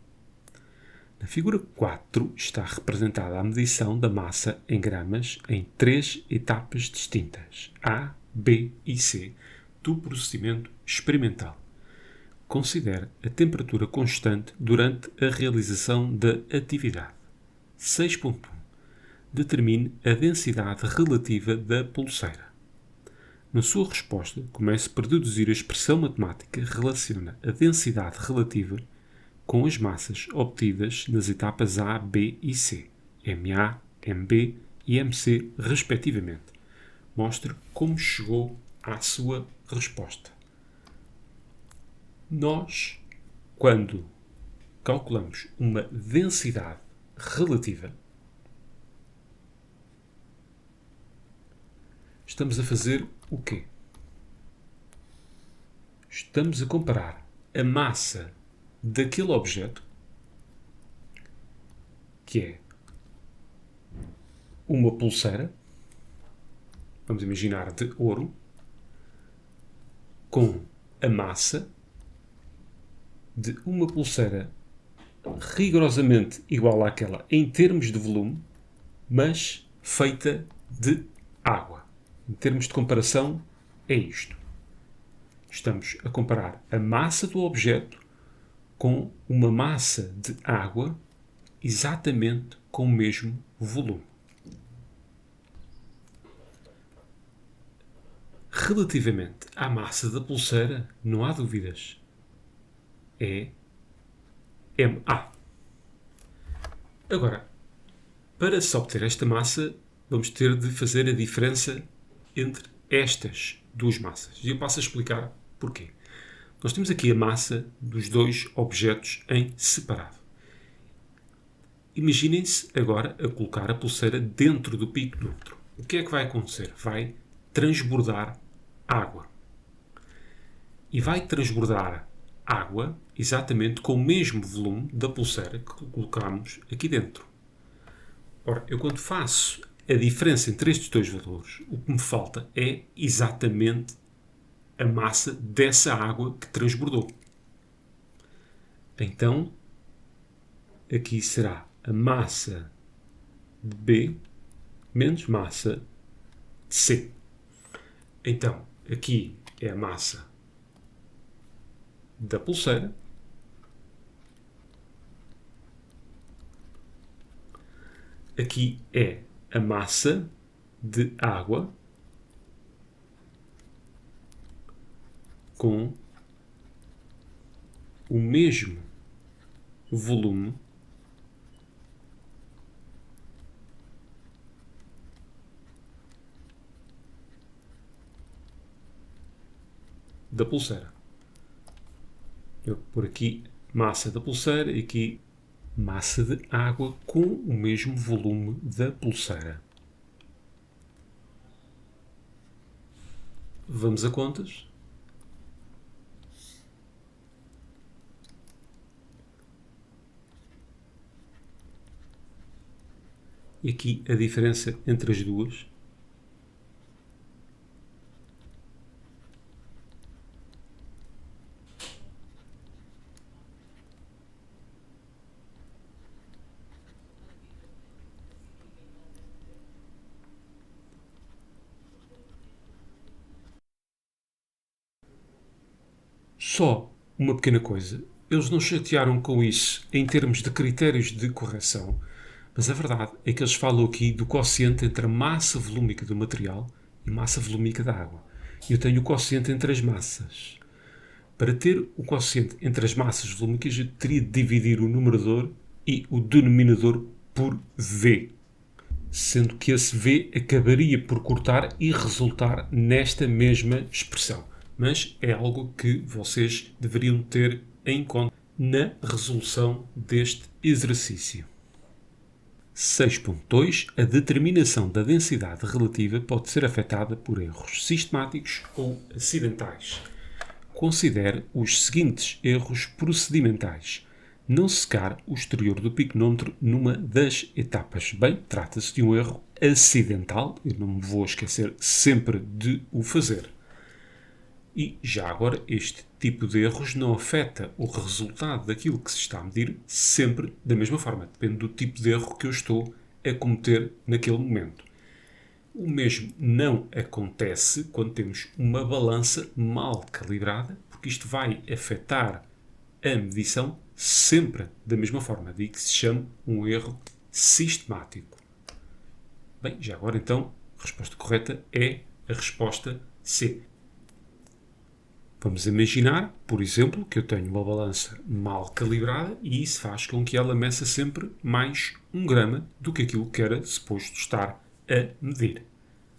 Na figura 4 está representada a medição da massa em gramas em 3 etapas distintas, A, B e C, do procedimento experimental. Considere a temperatura constante durante a realização da atividade. 6.1. Determine a densidade relativa da pulseira. Na sua resposta, comece por deduzir a expressão matemática que relaciona a densidade relativa com as massas obtidas nas etapas A, B e C, MA, MB e MC, respectivamente. Mostre como chegou à sua resposta. Nós, quando calculamos uma densidade relativa, estamos a fazer o quê? Estamos a comparar a massa daquele objeto, que é uma pulseira, vamos imaginar de ouro, com a massa de uma pulseira rigorosamente igual àquela em termos de volume, mas feita de água. Em termos de comparação, é isto. Estamos a comparar a massa do objeto com uma massa de água exatamente com o mesmo volume. Relativamente à massa da pulseira, não há dúvidas. É MA. Agora, para se obter esta massa, vamos ter de fazer a diferença entre estas duas massas. E eu passo a explicar porquê. Nós temos aqui a massa dos dois objetos em separado. Imaginem-se agora a colocar a pulseira dentro do piconômetro. O que é que vai acontecer? Vai transbordar água. E vai transbordar água exatamente com o mesmo volume da pulseira que colocamos aqui dentro. Ora, eu quando faço a diferença entre estes dois valores, o que me falta é exatamente a massa dessa água que transbordou. Então, aqui será a massa de B menos massa de C. Então, aqui é a massa da pulseira. Aqui é a massa de água com o mesmo volume da pulseira. Eu vou pôr aqui massa da pulseira e aqui massa de água com o mesmo volume da pulseira. Vamos a contas. E aqui a diferença entre as duas. Só uma pequena coisa. Eles não chatearam com isso em termos de critérios de correção, mas a verdade é que eles falam aqui do quociente entre a massa volúmica do material e massa volúmica da água. Eu tenho o quociente entre as massas. Para ter o quociente entre as massas volúmicas, eu teria de dividir o numerador e o denominador por V, sendo que esse V acabaria por cortar e resultar nesta mesma expressão. Mas é algo que vocês deveriam ter em conta na resolução deste exercício. 6.2. A determinação da densidade relativa pode ser afetada por erros sistemáticos ou acidentais. Considere os seguintes erros procedimentais. Não secar o exterior do piconômetro numa das etapas. Bem, trata-se de um erro acidental, eu não me vou esquecer sempre de o fazer. E, já agora, este tipo de erros não afeta o resultado daquilo que se está a medir sempre da mesma forma. Depende do tipo de erro que eu estou a cometer naquele momento. O mesmo não acontece quando temos uma balança mal calibrada, porque isto vai afetar a medição sempre da mesma forma. Daí que se chama um erro sistemático. Bem, já agora então, a resposta correta é a resposta C. Vamos imaginar, por exemplo, que eu tenho uma balança mal calibrada e isso faz com que ela meça sempre mais 1 grama do que aquilo que era suposto estar a medir.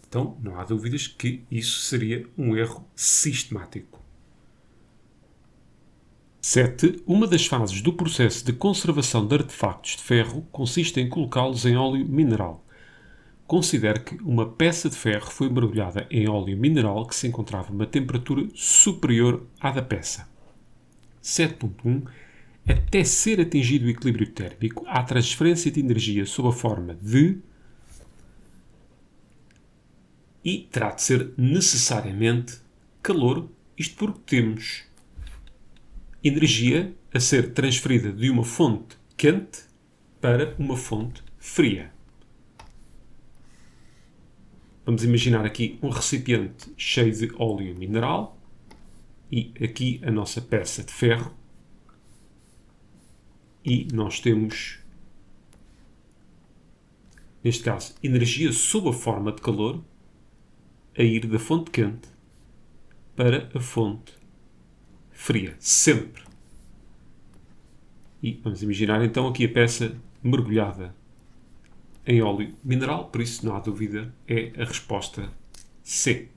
Então, não há dúvidas que isso seria um erro sistemático. 7. Uma das fases do processo de conservação de artefactos de ferro consiste em colocá-los em óleo mineral. Considere que uma peça de ferro foi mergulhada em óleo mineral que se encontrava a uma temperatura superior à da peça. 7.1. Até ser atingido o equilíbrio térmico, há transferência de energia sob a forma de... E terá de ser necessariamente calor, isto porque temos energia a ser transferida de uma fonte quente para uma fonte fria. Vamos imaginar aqui um recipiente cheio de óleo mineral e aqui a nossa peça de ferro. E nós temos, neste caso, energia sob a forma de calor a ir da fonte quente para a fonte fria, sempre. E vamos imaginar então aqui a peça mergulhada em óleo mineral, por isso não há dúvida, é a resposta C.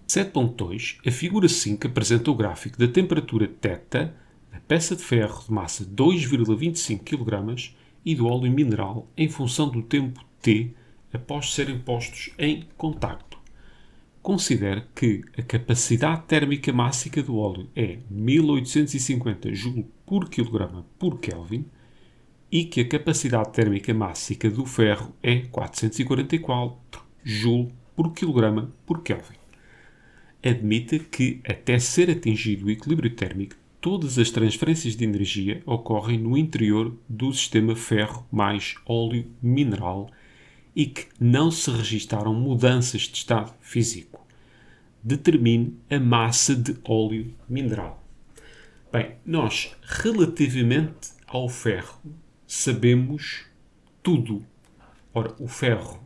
7.2. A figura 5 apresenta o gráfico da temperatura θ da peça de ferro de massa 2,25 kg e do óleo mineral em função do tempo T após serem postos em contacto. Considere que a capacidade térmica mássica do óleo é 1850 Joule por kg por Kelvin e que a capacidade térmica mássica do ferro é 444 Joule por kg por Kelvin. Admita que, até ser atingido o equilíbrio térmico, todas as transferências de energia ocorrem no interior do sistema ferro mais óleo mineral e que não se registaram mudanças de estado físico. Determine a massa de óleo mineral. Bem, nós, relativamente ao ferro, sabemos tudo. Ora, o ferro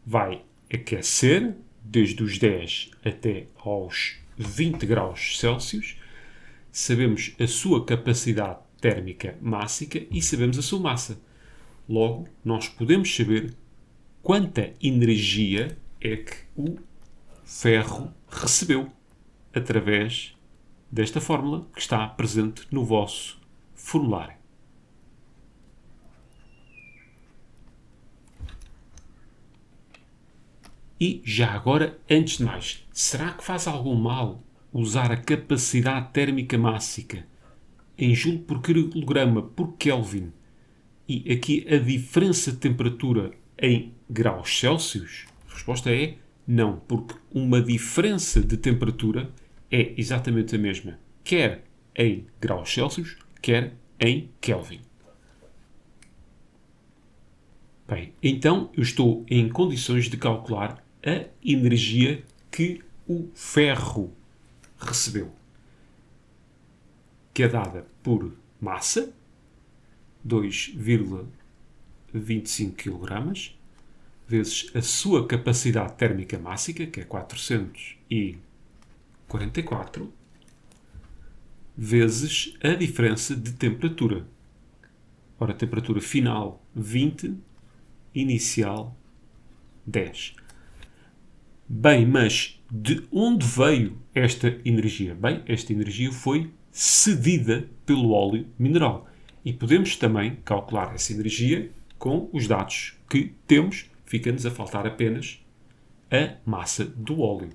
vai aquecer desde os 10 até aos 20 graus Celsius. Sabemos a sua capacidade térmica mássica e sabemos a sua massa. Logo, nós podemos saber quanta energia é que o ferro recebeu através desta fórmula que está presente no vosso formulário. E já agora, antes de mais, será que faz algum mal usar a capacidade térmica mássica em Joule por quilograma por Kelvin e aqui a diferença de temperatura em graus Celsius? A resposta é não, porque uma diferença de temperatura é exatamente a mesma, quer em graus Celsius, quer em Kelvin. Bem, então eu estou em condições de calcular a energia que o ferro recebeu, que é dada por massa, 2,25 kg, vezes a sua capacidade térmica mássica, que é 444, vezes a diferença de temperatura. Ora, temperatura final 20, inicial 10. Bem, mas de onde veio esta energia? Bem, esta energia foi cedida pelo óleo mineral. E podemos também calcular essa energia com os dados que temos. Fica-nos a faltar apenas a massa do óleo.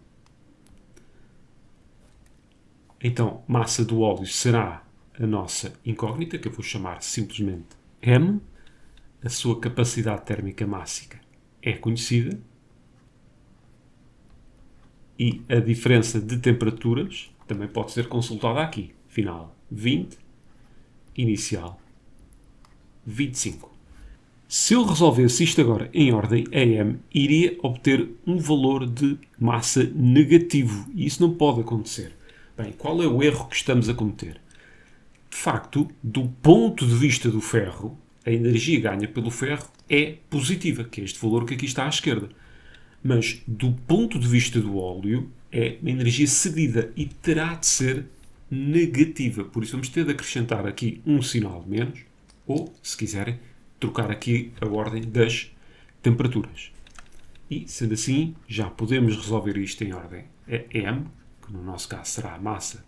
Então, massa do óleo será a nossa incógnita, que eu vou chamar simplesmente M. A sua capacidade térmica mássica é conhecida. E a diferença de temperaturas também pode ser consultada aqui. Final 20, inicial 25. Se eu resolvesse isto agora em ordem AM, iria obter um valor de massa negativo. E isso não pode acontecer. Bem, qual é o erro que estamos a cometer? De facto, do ponto de vista do ferro, a energia ganha pelo ferro é positiva, que é este valor que aqui está à esquerda. Mas, do ponto de vista do óleo, é uma energia cedida e terá de ser negativa. Por isso, vamos ter de acrescentar aqui um sinal de menos, ou, se quiserem, trocar aqui a ordem das temperaturas. E, sendo assim, já podemos resolver isto em ordem M, que no nosso caso será a massa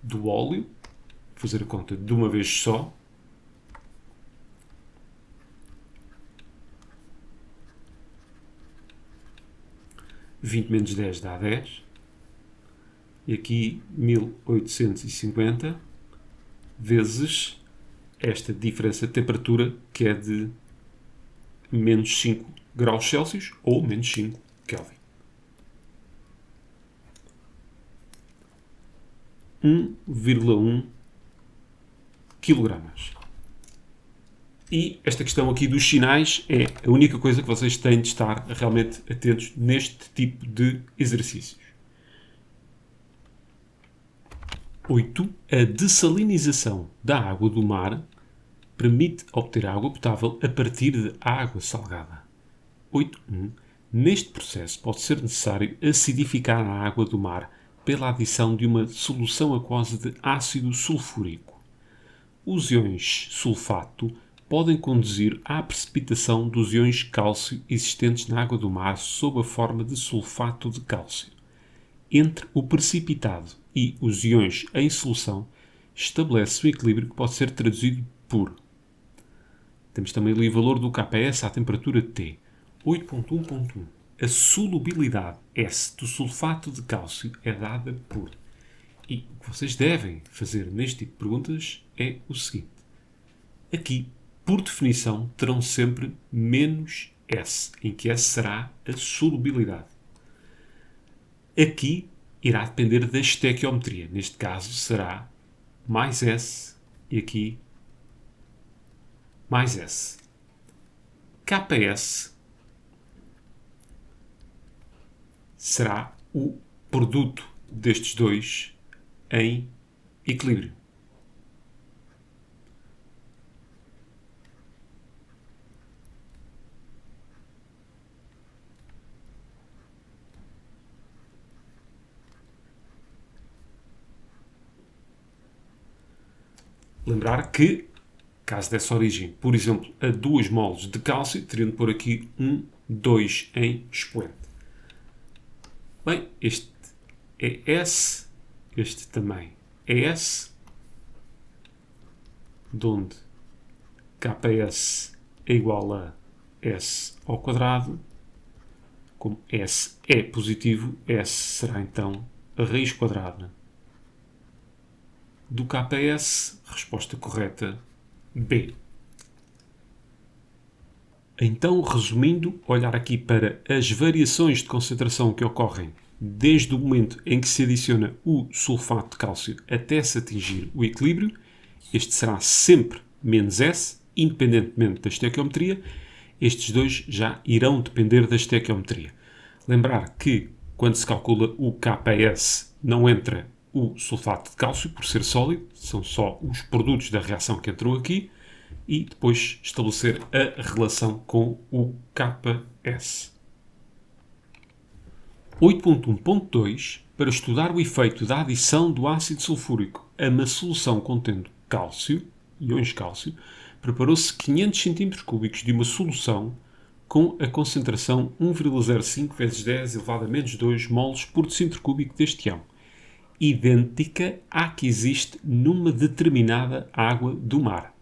do óleo. Fazer a conta de uma vez só. 20 menos 10 dá 10. E aqui 1850 vezes esta diferença de temperatura, que é de menos 5 graus Celsius ou menos 5 Kelvin. 1,1 quilogramas. E esta questão aqui dos sinais é a única coisa que vocês têm de estar realmente atentos neste tipo de exercícios. 8. A dessalinização da água do mar permite obter água potável a partir de água salgada. 8.1. Neste processo pode ser necessário acidificar a água do mar pela adição de uma solução aquosa de ácido sulfúrico. Os íons sulfato podem conduzir à precipitação dos íons cálcio existentes na água do mar sob a forma de sulfato de cálcio. Entre o precipitado e os íons em solução, estabelece o equilíbrio que pode ser traduzido por... Temos também ali o valor do Ks à temperatura T. 8.1.1. A solubilidade S do sulfato de cálcio é dada por... E o que vocês devem fazer neste tipo de perguntas é o seguinte. Aqui, por definição, terão sempre menos S, em que S será a solubilidade. Aqui irá depender da estequiometria. Neste caso será mais S e aqui mais S. Ks será o produto destes dois em equilíbrio. Lembrar que, caso dessa origem, por exemplo, a 2 moles de cálcio, teriam de pôr aqui 2 em expoente. Bem, este é S, este também é S, de onde Ks é igual a S ao quadrado. Como S é positivo, S será então a raiz quadrada do Ks, resposta correta B. Então, resumindo, olhar aqui para as variações de concentração que ocorrem desde o momento em que se adiciona o sulfato de cálcio até se atingir o equilíbrio. Este será sempre menos S, independentemente da estequiometria. Estes dois já irão depender da estequiometria. Lembrar que, quando se calcula o Ks, não entra o sulfato de cálcio, por ser sólido, são só os produtos da reação que entram aqui, e depois estabelecer a relação com o Ks. 8.1.2. Para estudar o efeito da adição do ácido sulfúrico a uma solução contendo cálcio, íons cálcio, preparou-se 500 cm3 de uma solução com a concentração 1,05 vezes 10 elevado a menos 2 moles por decímetro cúbico deste ião, idêntica à que existe numa determinada água do mar.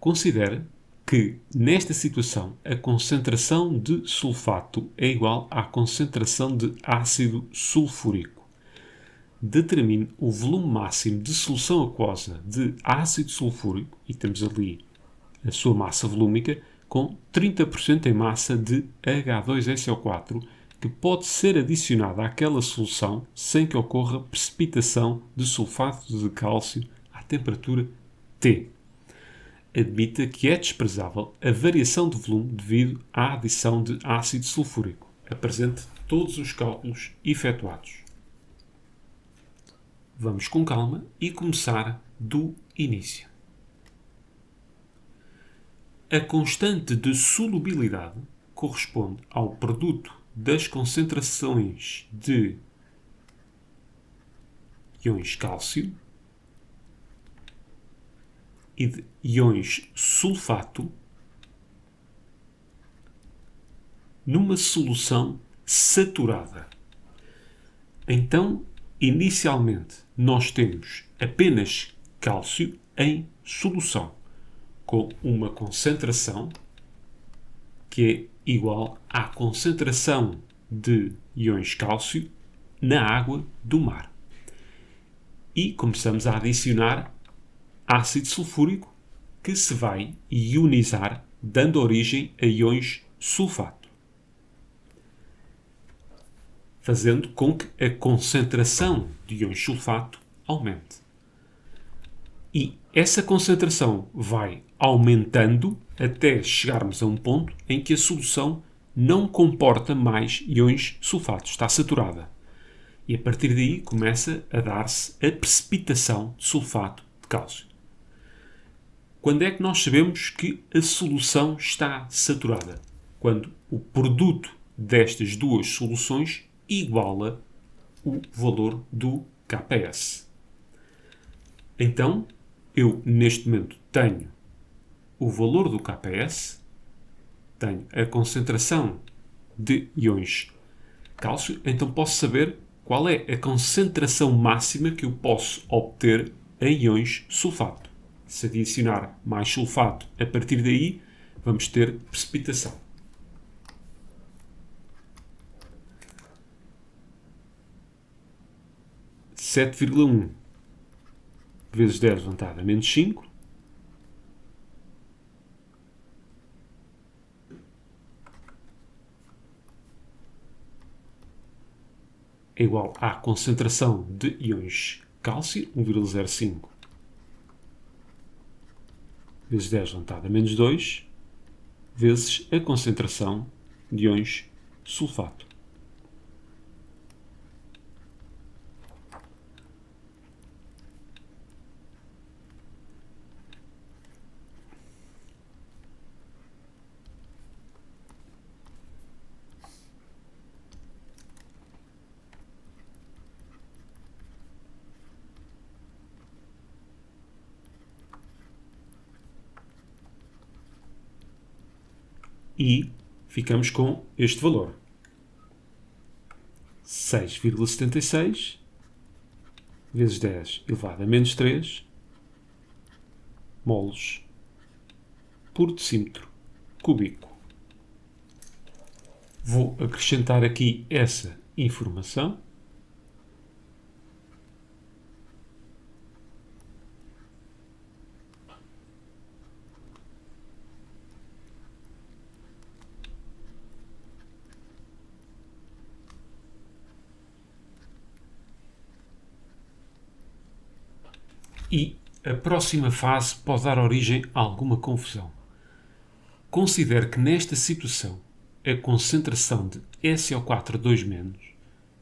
Considere que, nesta situação, a concentração de sulfato é igual à concentração de ácido sulfúrico. Determine o volume máximo de solução aquosa de ácido sulfúrico, e temos ali a sua massa volúmica, com 30% em massa de H2SO4, que pode ser adicionada àquela solução sem que ocorra precipitação de sulfato de cálcio à temperatura T. Admita que é desprezável a variação de volume devido à adição de ácido sulfúrico. Apresente todos os cálculos efetuados. Vamos com calma e começar do início. A constante de solubilidade corresponde ao produto das concentrações de íons cálcio e de íons sulfato numa solução saturada. Então, inicialmente, nós temos apenas cálcio em solução, com uma concentração que é igual à concentração de íons cálcio na água do mar. E começamos a adicionar ácido sulfúrico que se vai ionizar, dando origem a íons sulfato, fazendo com que a concentração de íons sulfato aumente. E essa concentração vai aumentando até chegarmos a um ponto em que a solução não comporta mais íons sulfato, está saturada. E a partir daí começa a dar-se a precipitação de sulfato de cálcio. Quando é que nós sabemos que a solução está saturada? Quando o produto destas duas soluções iguala o valor do Kps. Então, eu neste momento tenho o valor do Kps, tenho a concentração de íons cálcio, então posso saber qual é a concentração máxima que eu posso obter em íons sulfato. Se adicionar mais sulfato, a partir daí vamos ter precipitação. Sete vírgula um vezes 10 elevado a menos 5 é igual à concentração de íons cálcio, 1,05 vezes 10 elevado a menos 2 vezes a concentração de íons sulfato. E ficamos com este valor. 6,76 vezes 10 elevado a menos 3 moles por decímetro cúbico. Vou acrescentar aqui essa informação. E a próxima fase pode dar origem a alguma confusão. Considere que nesta situação a concentração de SO4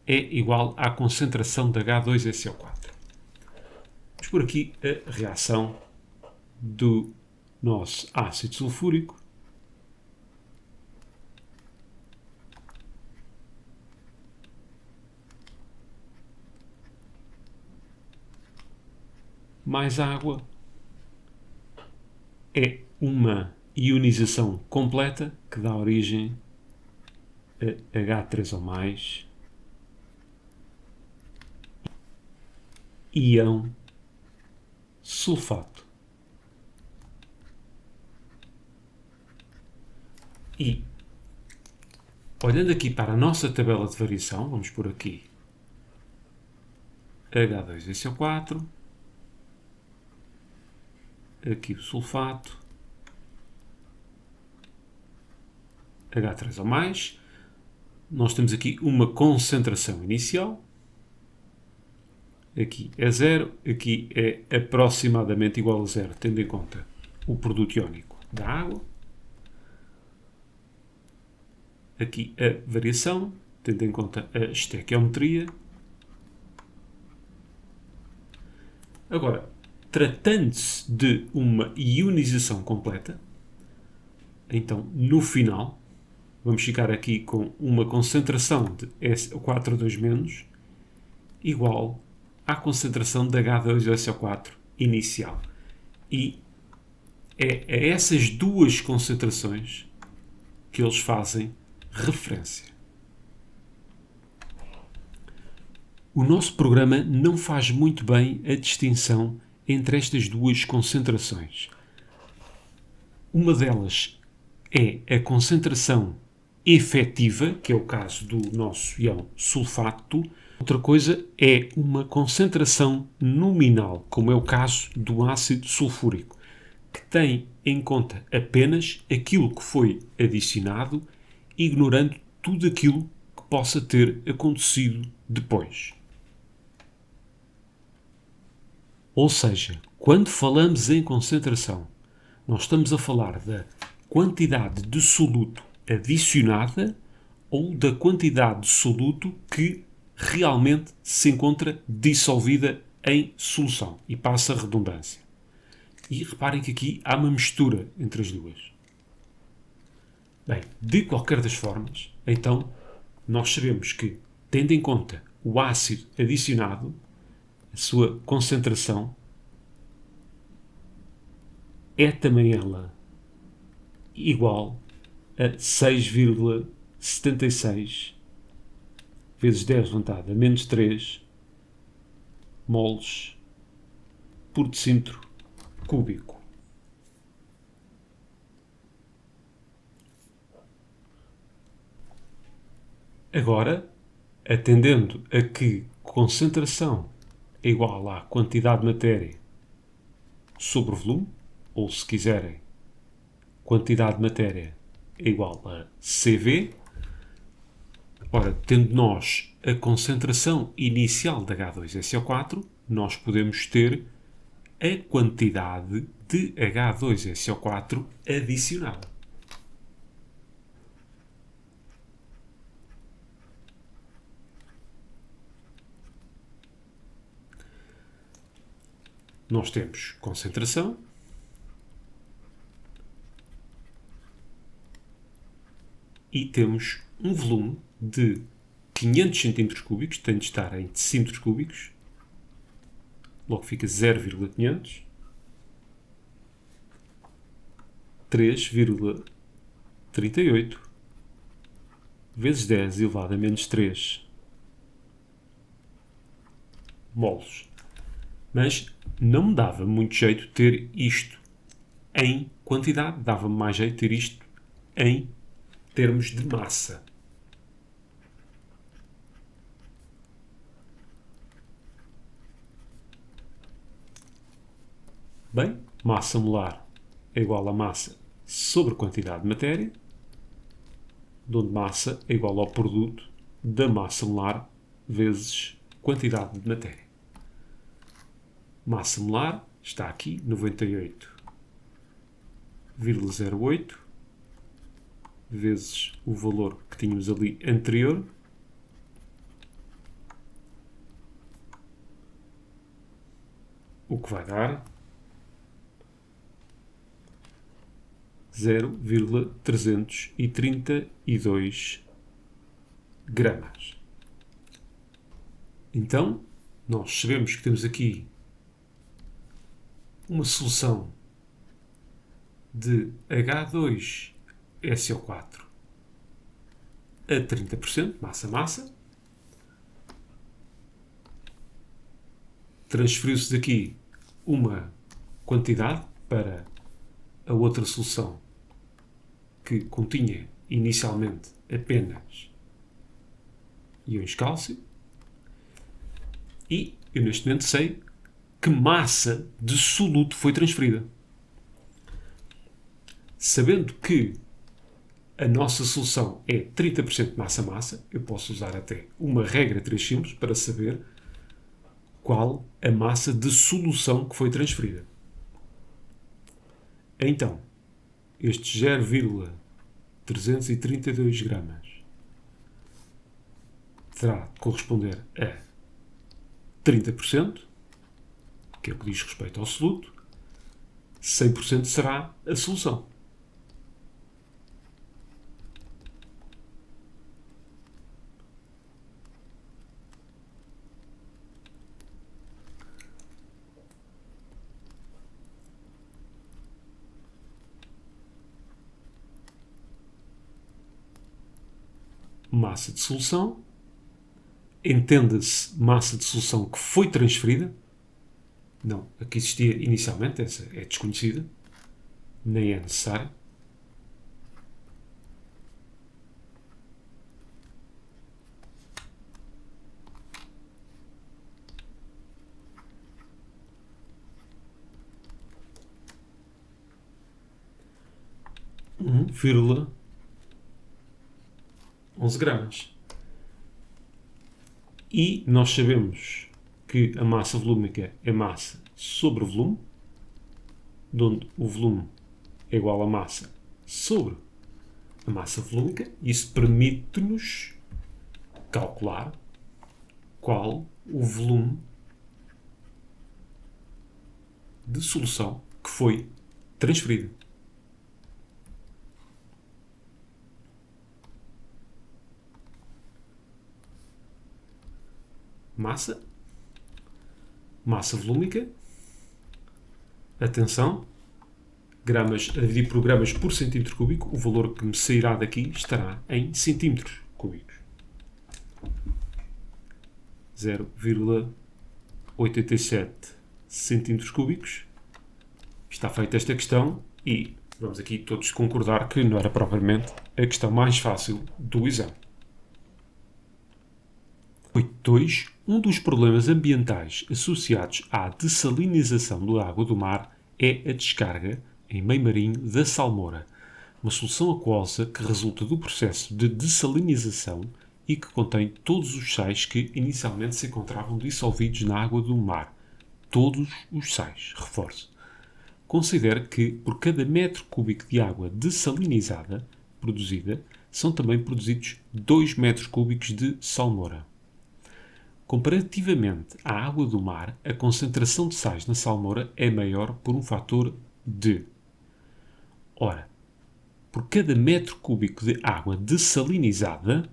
é igual à concentração de H2SO4. Vamos por aqui a reação do nosso ácido sulfúrico mais água é uma ionização completa que dá origem a H3O+, íon sulfato. E, olhando aqui para a nossa tabela de variação, vamos por aqui H2SO4, aqui o sulfato, H3O+, nós temos aqui uma concentração inicial, aqui é 0, aqui é aproximadamente igual a 0, tendo em conta o produto iónico da água, aqui a variação, tendo em conta a estequiometria. Agora, tratando-se de uma ionização completa, então no final vamos ficar aqui com uma concentração de SO4 igual à concentração de H2SO4 inicial. E é a essas duas concentrações que eles fazem referência. O nosso programa não faz muito bem a distinção entre estas duas concentrações. Uma delas é a concentração efetiva, que é o caso do nosso ião sulfato. Outra coisa é uma concentração nominal, como é o caso do ácido sulfúrico, que tem em conta apenas aquilo que foi adicionado, ignorando tudo aquilo que possa ter acontecido depois. Ou seja, quando falamos em concentração, nós estamos a falar da quantidade de soluto adicionada ou da quantidade de soluto que realmente se encontra dissolvida em solução. E passa a redundância. E reparem que aqui há uma mistura entre as duas. Bem, de qualquer das formas, então, nós sabemos que, tendo em conta o ácido adicionado, a sua concentração é também ela igual a 6,76 vezes 10 elevado a menos 3 moles por decímetro cúbico. Agora, atendendo a que concentração é igual à quantidade de matéria sobre volume, ou se quiserem, quantidade de matéria é igual a CV. Ora, tendo nós a concentração inicial de H2SO4, nós podemos ter a quantidade de H2SO4 adicionada. Nós temos concentração e temos um volume de 500 cm3, tem de estar em decímetros cúbicos, logo fica 0,500, 3,38 vezes 10 elevado a menos 3 molos. Mas não me dava muito jeito ter isto em quantidade, dava-me mais jeito ter isto em termos de massa. Bem, massa molar é igual a massa sobre quantidade de matéria, onde massa é igual ao produto da massa molar vezes quantidade de matéria. Massa molar está aqui, 98,08 vezes o valor que tínhamos ali anterior, o que vai dar 0,332 gramas. Então, nós sabemos que temos aqui uma solução de H2SO4 a 30%, massa-massa. Transferiu-se daqui uma quantidade para a outra solução que continha inicialmente apenas íons de cálcio. E eu neste momento sei que massa de soluto foi transferida. Sabendo que a nossa solução é 30% massa-massa, eu posso usar até uma regra 3 simples para saber qual a massa de solução que foi transferida. Então, este 0,332 gramas terá de corresponder a 30%, que é o que diz respeito ao soluto, 100% será a solução. Massa de solução, entenda-se massa de solução que foi transferida, não, a que existia inicialmente, essa é desconhecida, nem é necessária. 1,11 gramas. E nós sabemos que a massa volúmica é massa sobre volume, onde o volume é igual a massa sobre a massa volúmica. Isso permite-nos calcular qual o volume de solução que foi transferido. Massa volúmica, atenção, gramas a dividir por gramas por centímetro cúbico, o valor que me sairá daqui estará em centímetros cúbicos. 0,87 centímetros cúbicos. Está feita esta questão e vamos aqui todos concordar que não era propriamente a questão mais fácil do exame. 8.2. Um dos problemas ambientais associados à dessalinização da água do mar é a descarga em meio marinho da salmoura, uma solução aquosa que resulta do processo de dessalinização e que contém todos os sais que inicialmente se encontravam dissolvidos na água do mar. Todos os sais, reforço. Considere que por cada metro cúbico de água dessalinizada produzida, são também produzidos 2 metros cúbicos de salmoura. Comparativamente à água do mar, a concentração de sais na salmoura é maior por um fator de... Ora, por cada metro cúbico de água dessalinizada,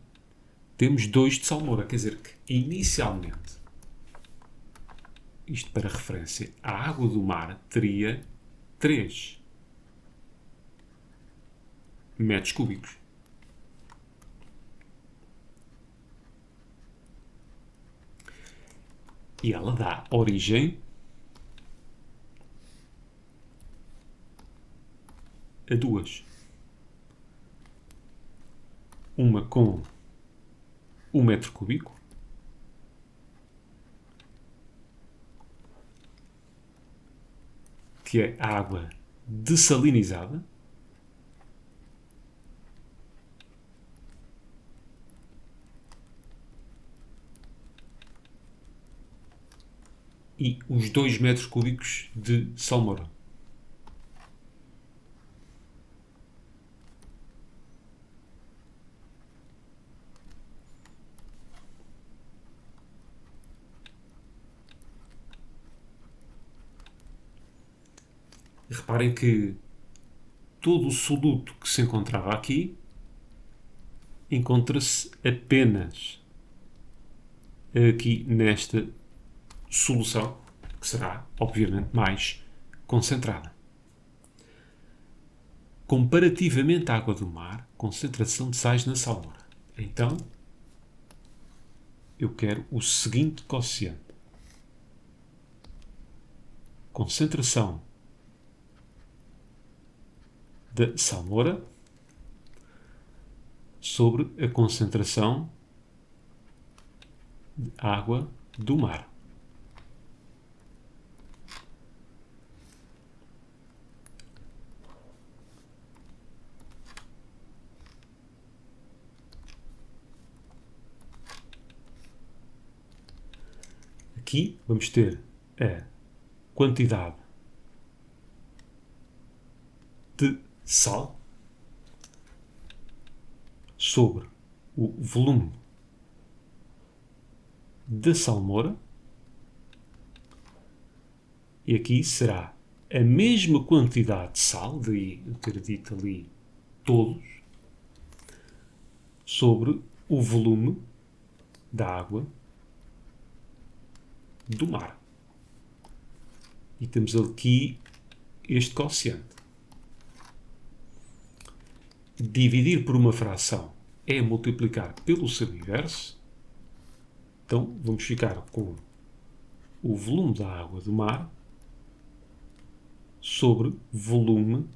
temos 2 de salmoura. Quer dizer que, inicialmente, isto para referência, a água do mar teria 3 metros cúbicos. E ela dá origem a 2. Uma com 1 metro cúbico que é a água dessalinizada, e os 2 metros cúbicos de salmoura. E reparem que todo o soluto que se encontrava aqui encontra-se apenas aqui nesta solução, que será, obviamente, mais concentrada. Comparativamente à água do mar, concentração de sais na salmoura. Então, eu quero o seguinte quociente. Concentração da salmoura sobre a concentração de água do mar. Aqui vamos ter a quantidade de sal sobre o volume da salmoura, e aqui será a mesma quantidade de sal, daí eu ter dito ali todos, sobre o volume da água do mar. E temos aqui este quociente. Dividir por uma fração é multiplicar pelo seu inverso. Então, vamos ficar com o volume da água do mar sobre volume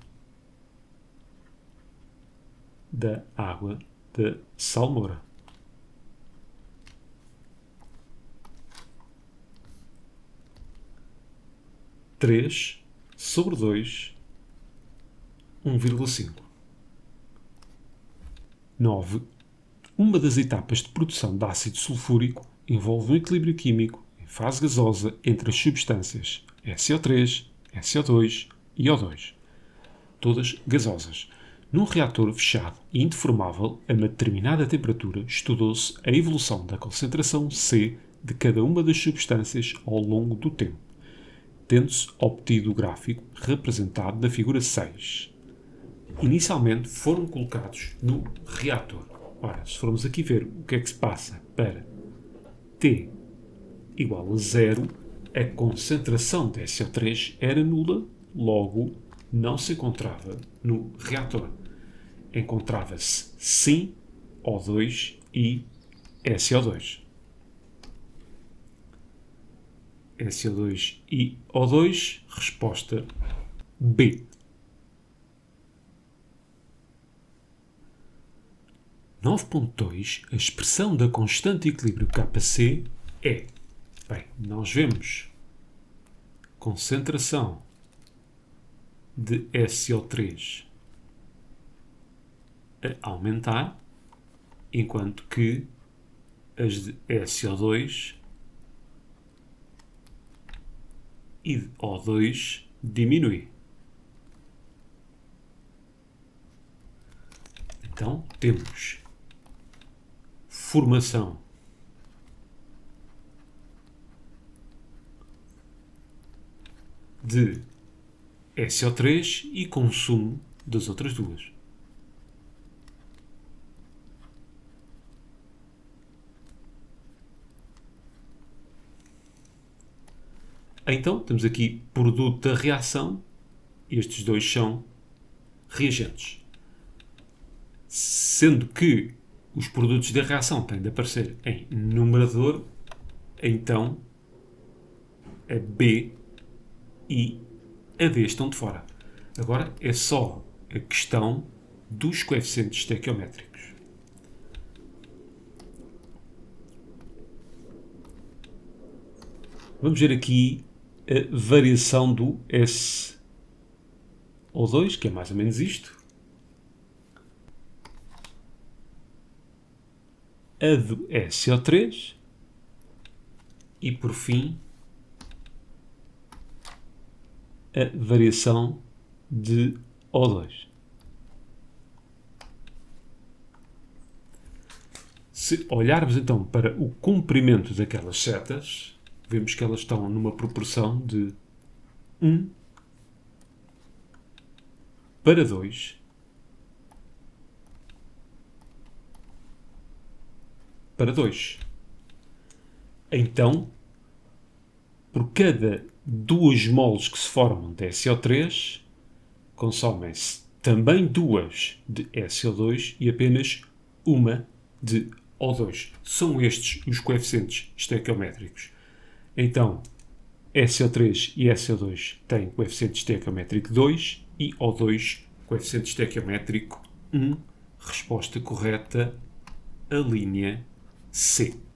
da água da salmoura. Três sobre 2, 1,5. 9. Uma das etapas de produção de ácido sulfúrico envolve um equilíbrio químico em fase gasosa entre as substâncias SO3, SO2 e O2, todas gasosas. Num reator fechado e indeformável, a uma determinada temperatura, estudou-se a evolução da concentração C de cada uma das substâncias ao longo do tempo, tendo-se obtido o gráfico representado na figura 6. Inicialmente foram colocados no reator. Ora, se formos aqui ver o que é que se passa para T igual a 0, a concentração de SO3 era nula, logo não se encontrava no reator. Encontrava-se sim O2 e SO2. SO2 e O2, resposta B. 9.2, a expressão da constante de equilíbrio Kc é, bem, nós vemos concentração de SO3 a aumentar, enquanto que as de SO2 e de O2 diminui. Então, temos formação de SO3 e consumo das outras duas. Então, temos aqui produto da reação. Estes dois são reagentes. Sendo que os produtos da reação têm de aparecer em numerador, então a B e a D estão de fora. Agora é só a questão dos coeficientes estequiométricos. Vamos ver aqui a variação do SO2, que é mais ou menos isto. A do SO3 e, por fim, a variação de O2. Se olharmos então para o comprimento daquelas setas, vemos que elas estão numa proporção de 1 para 2 para 2. Então, por cada 2 moles que se formam de SO3, consomem-se também 2 de SO2 e apenas uma de O2. São estes os coeficientes estequiométricos. Então, SO3 e SO2 têm coeficiente estequiométrico 2 e O2 coeficiente estequiométrico 1. Resposta correta, a linha C.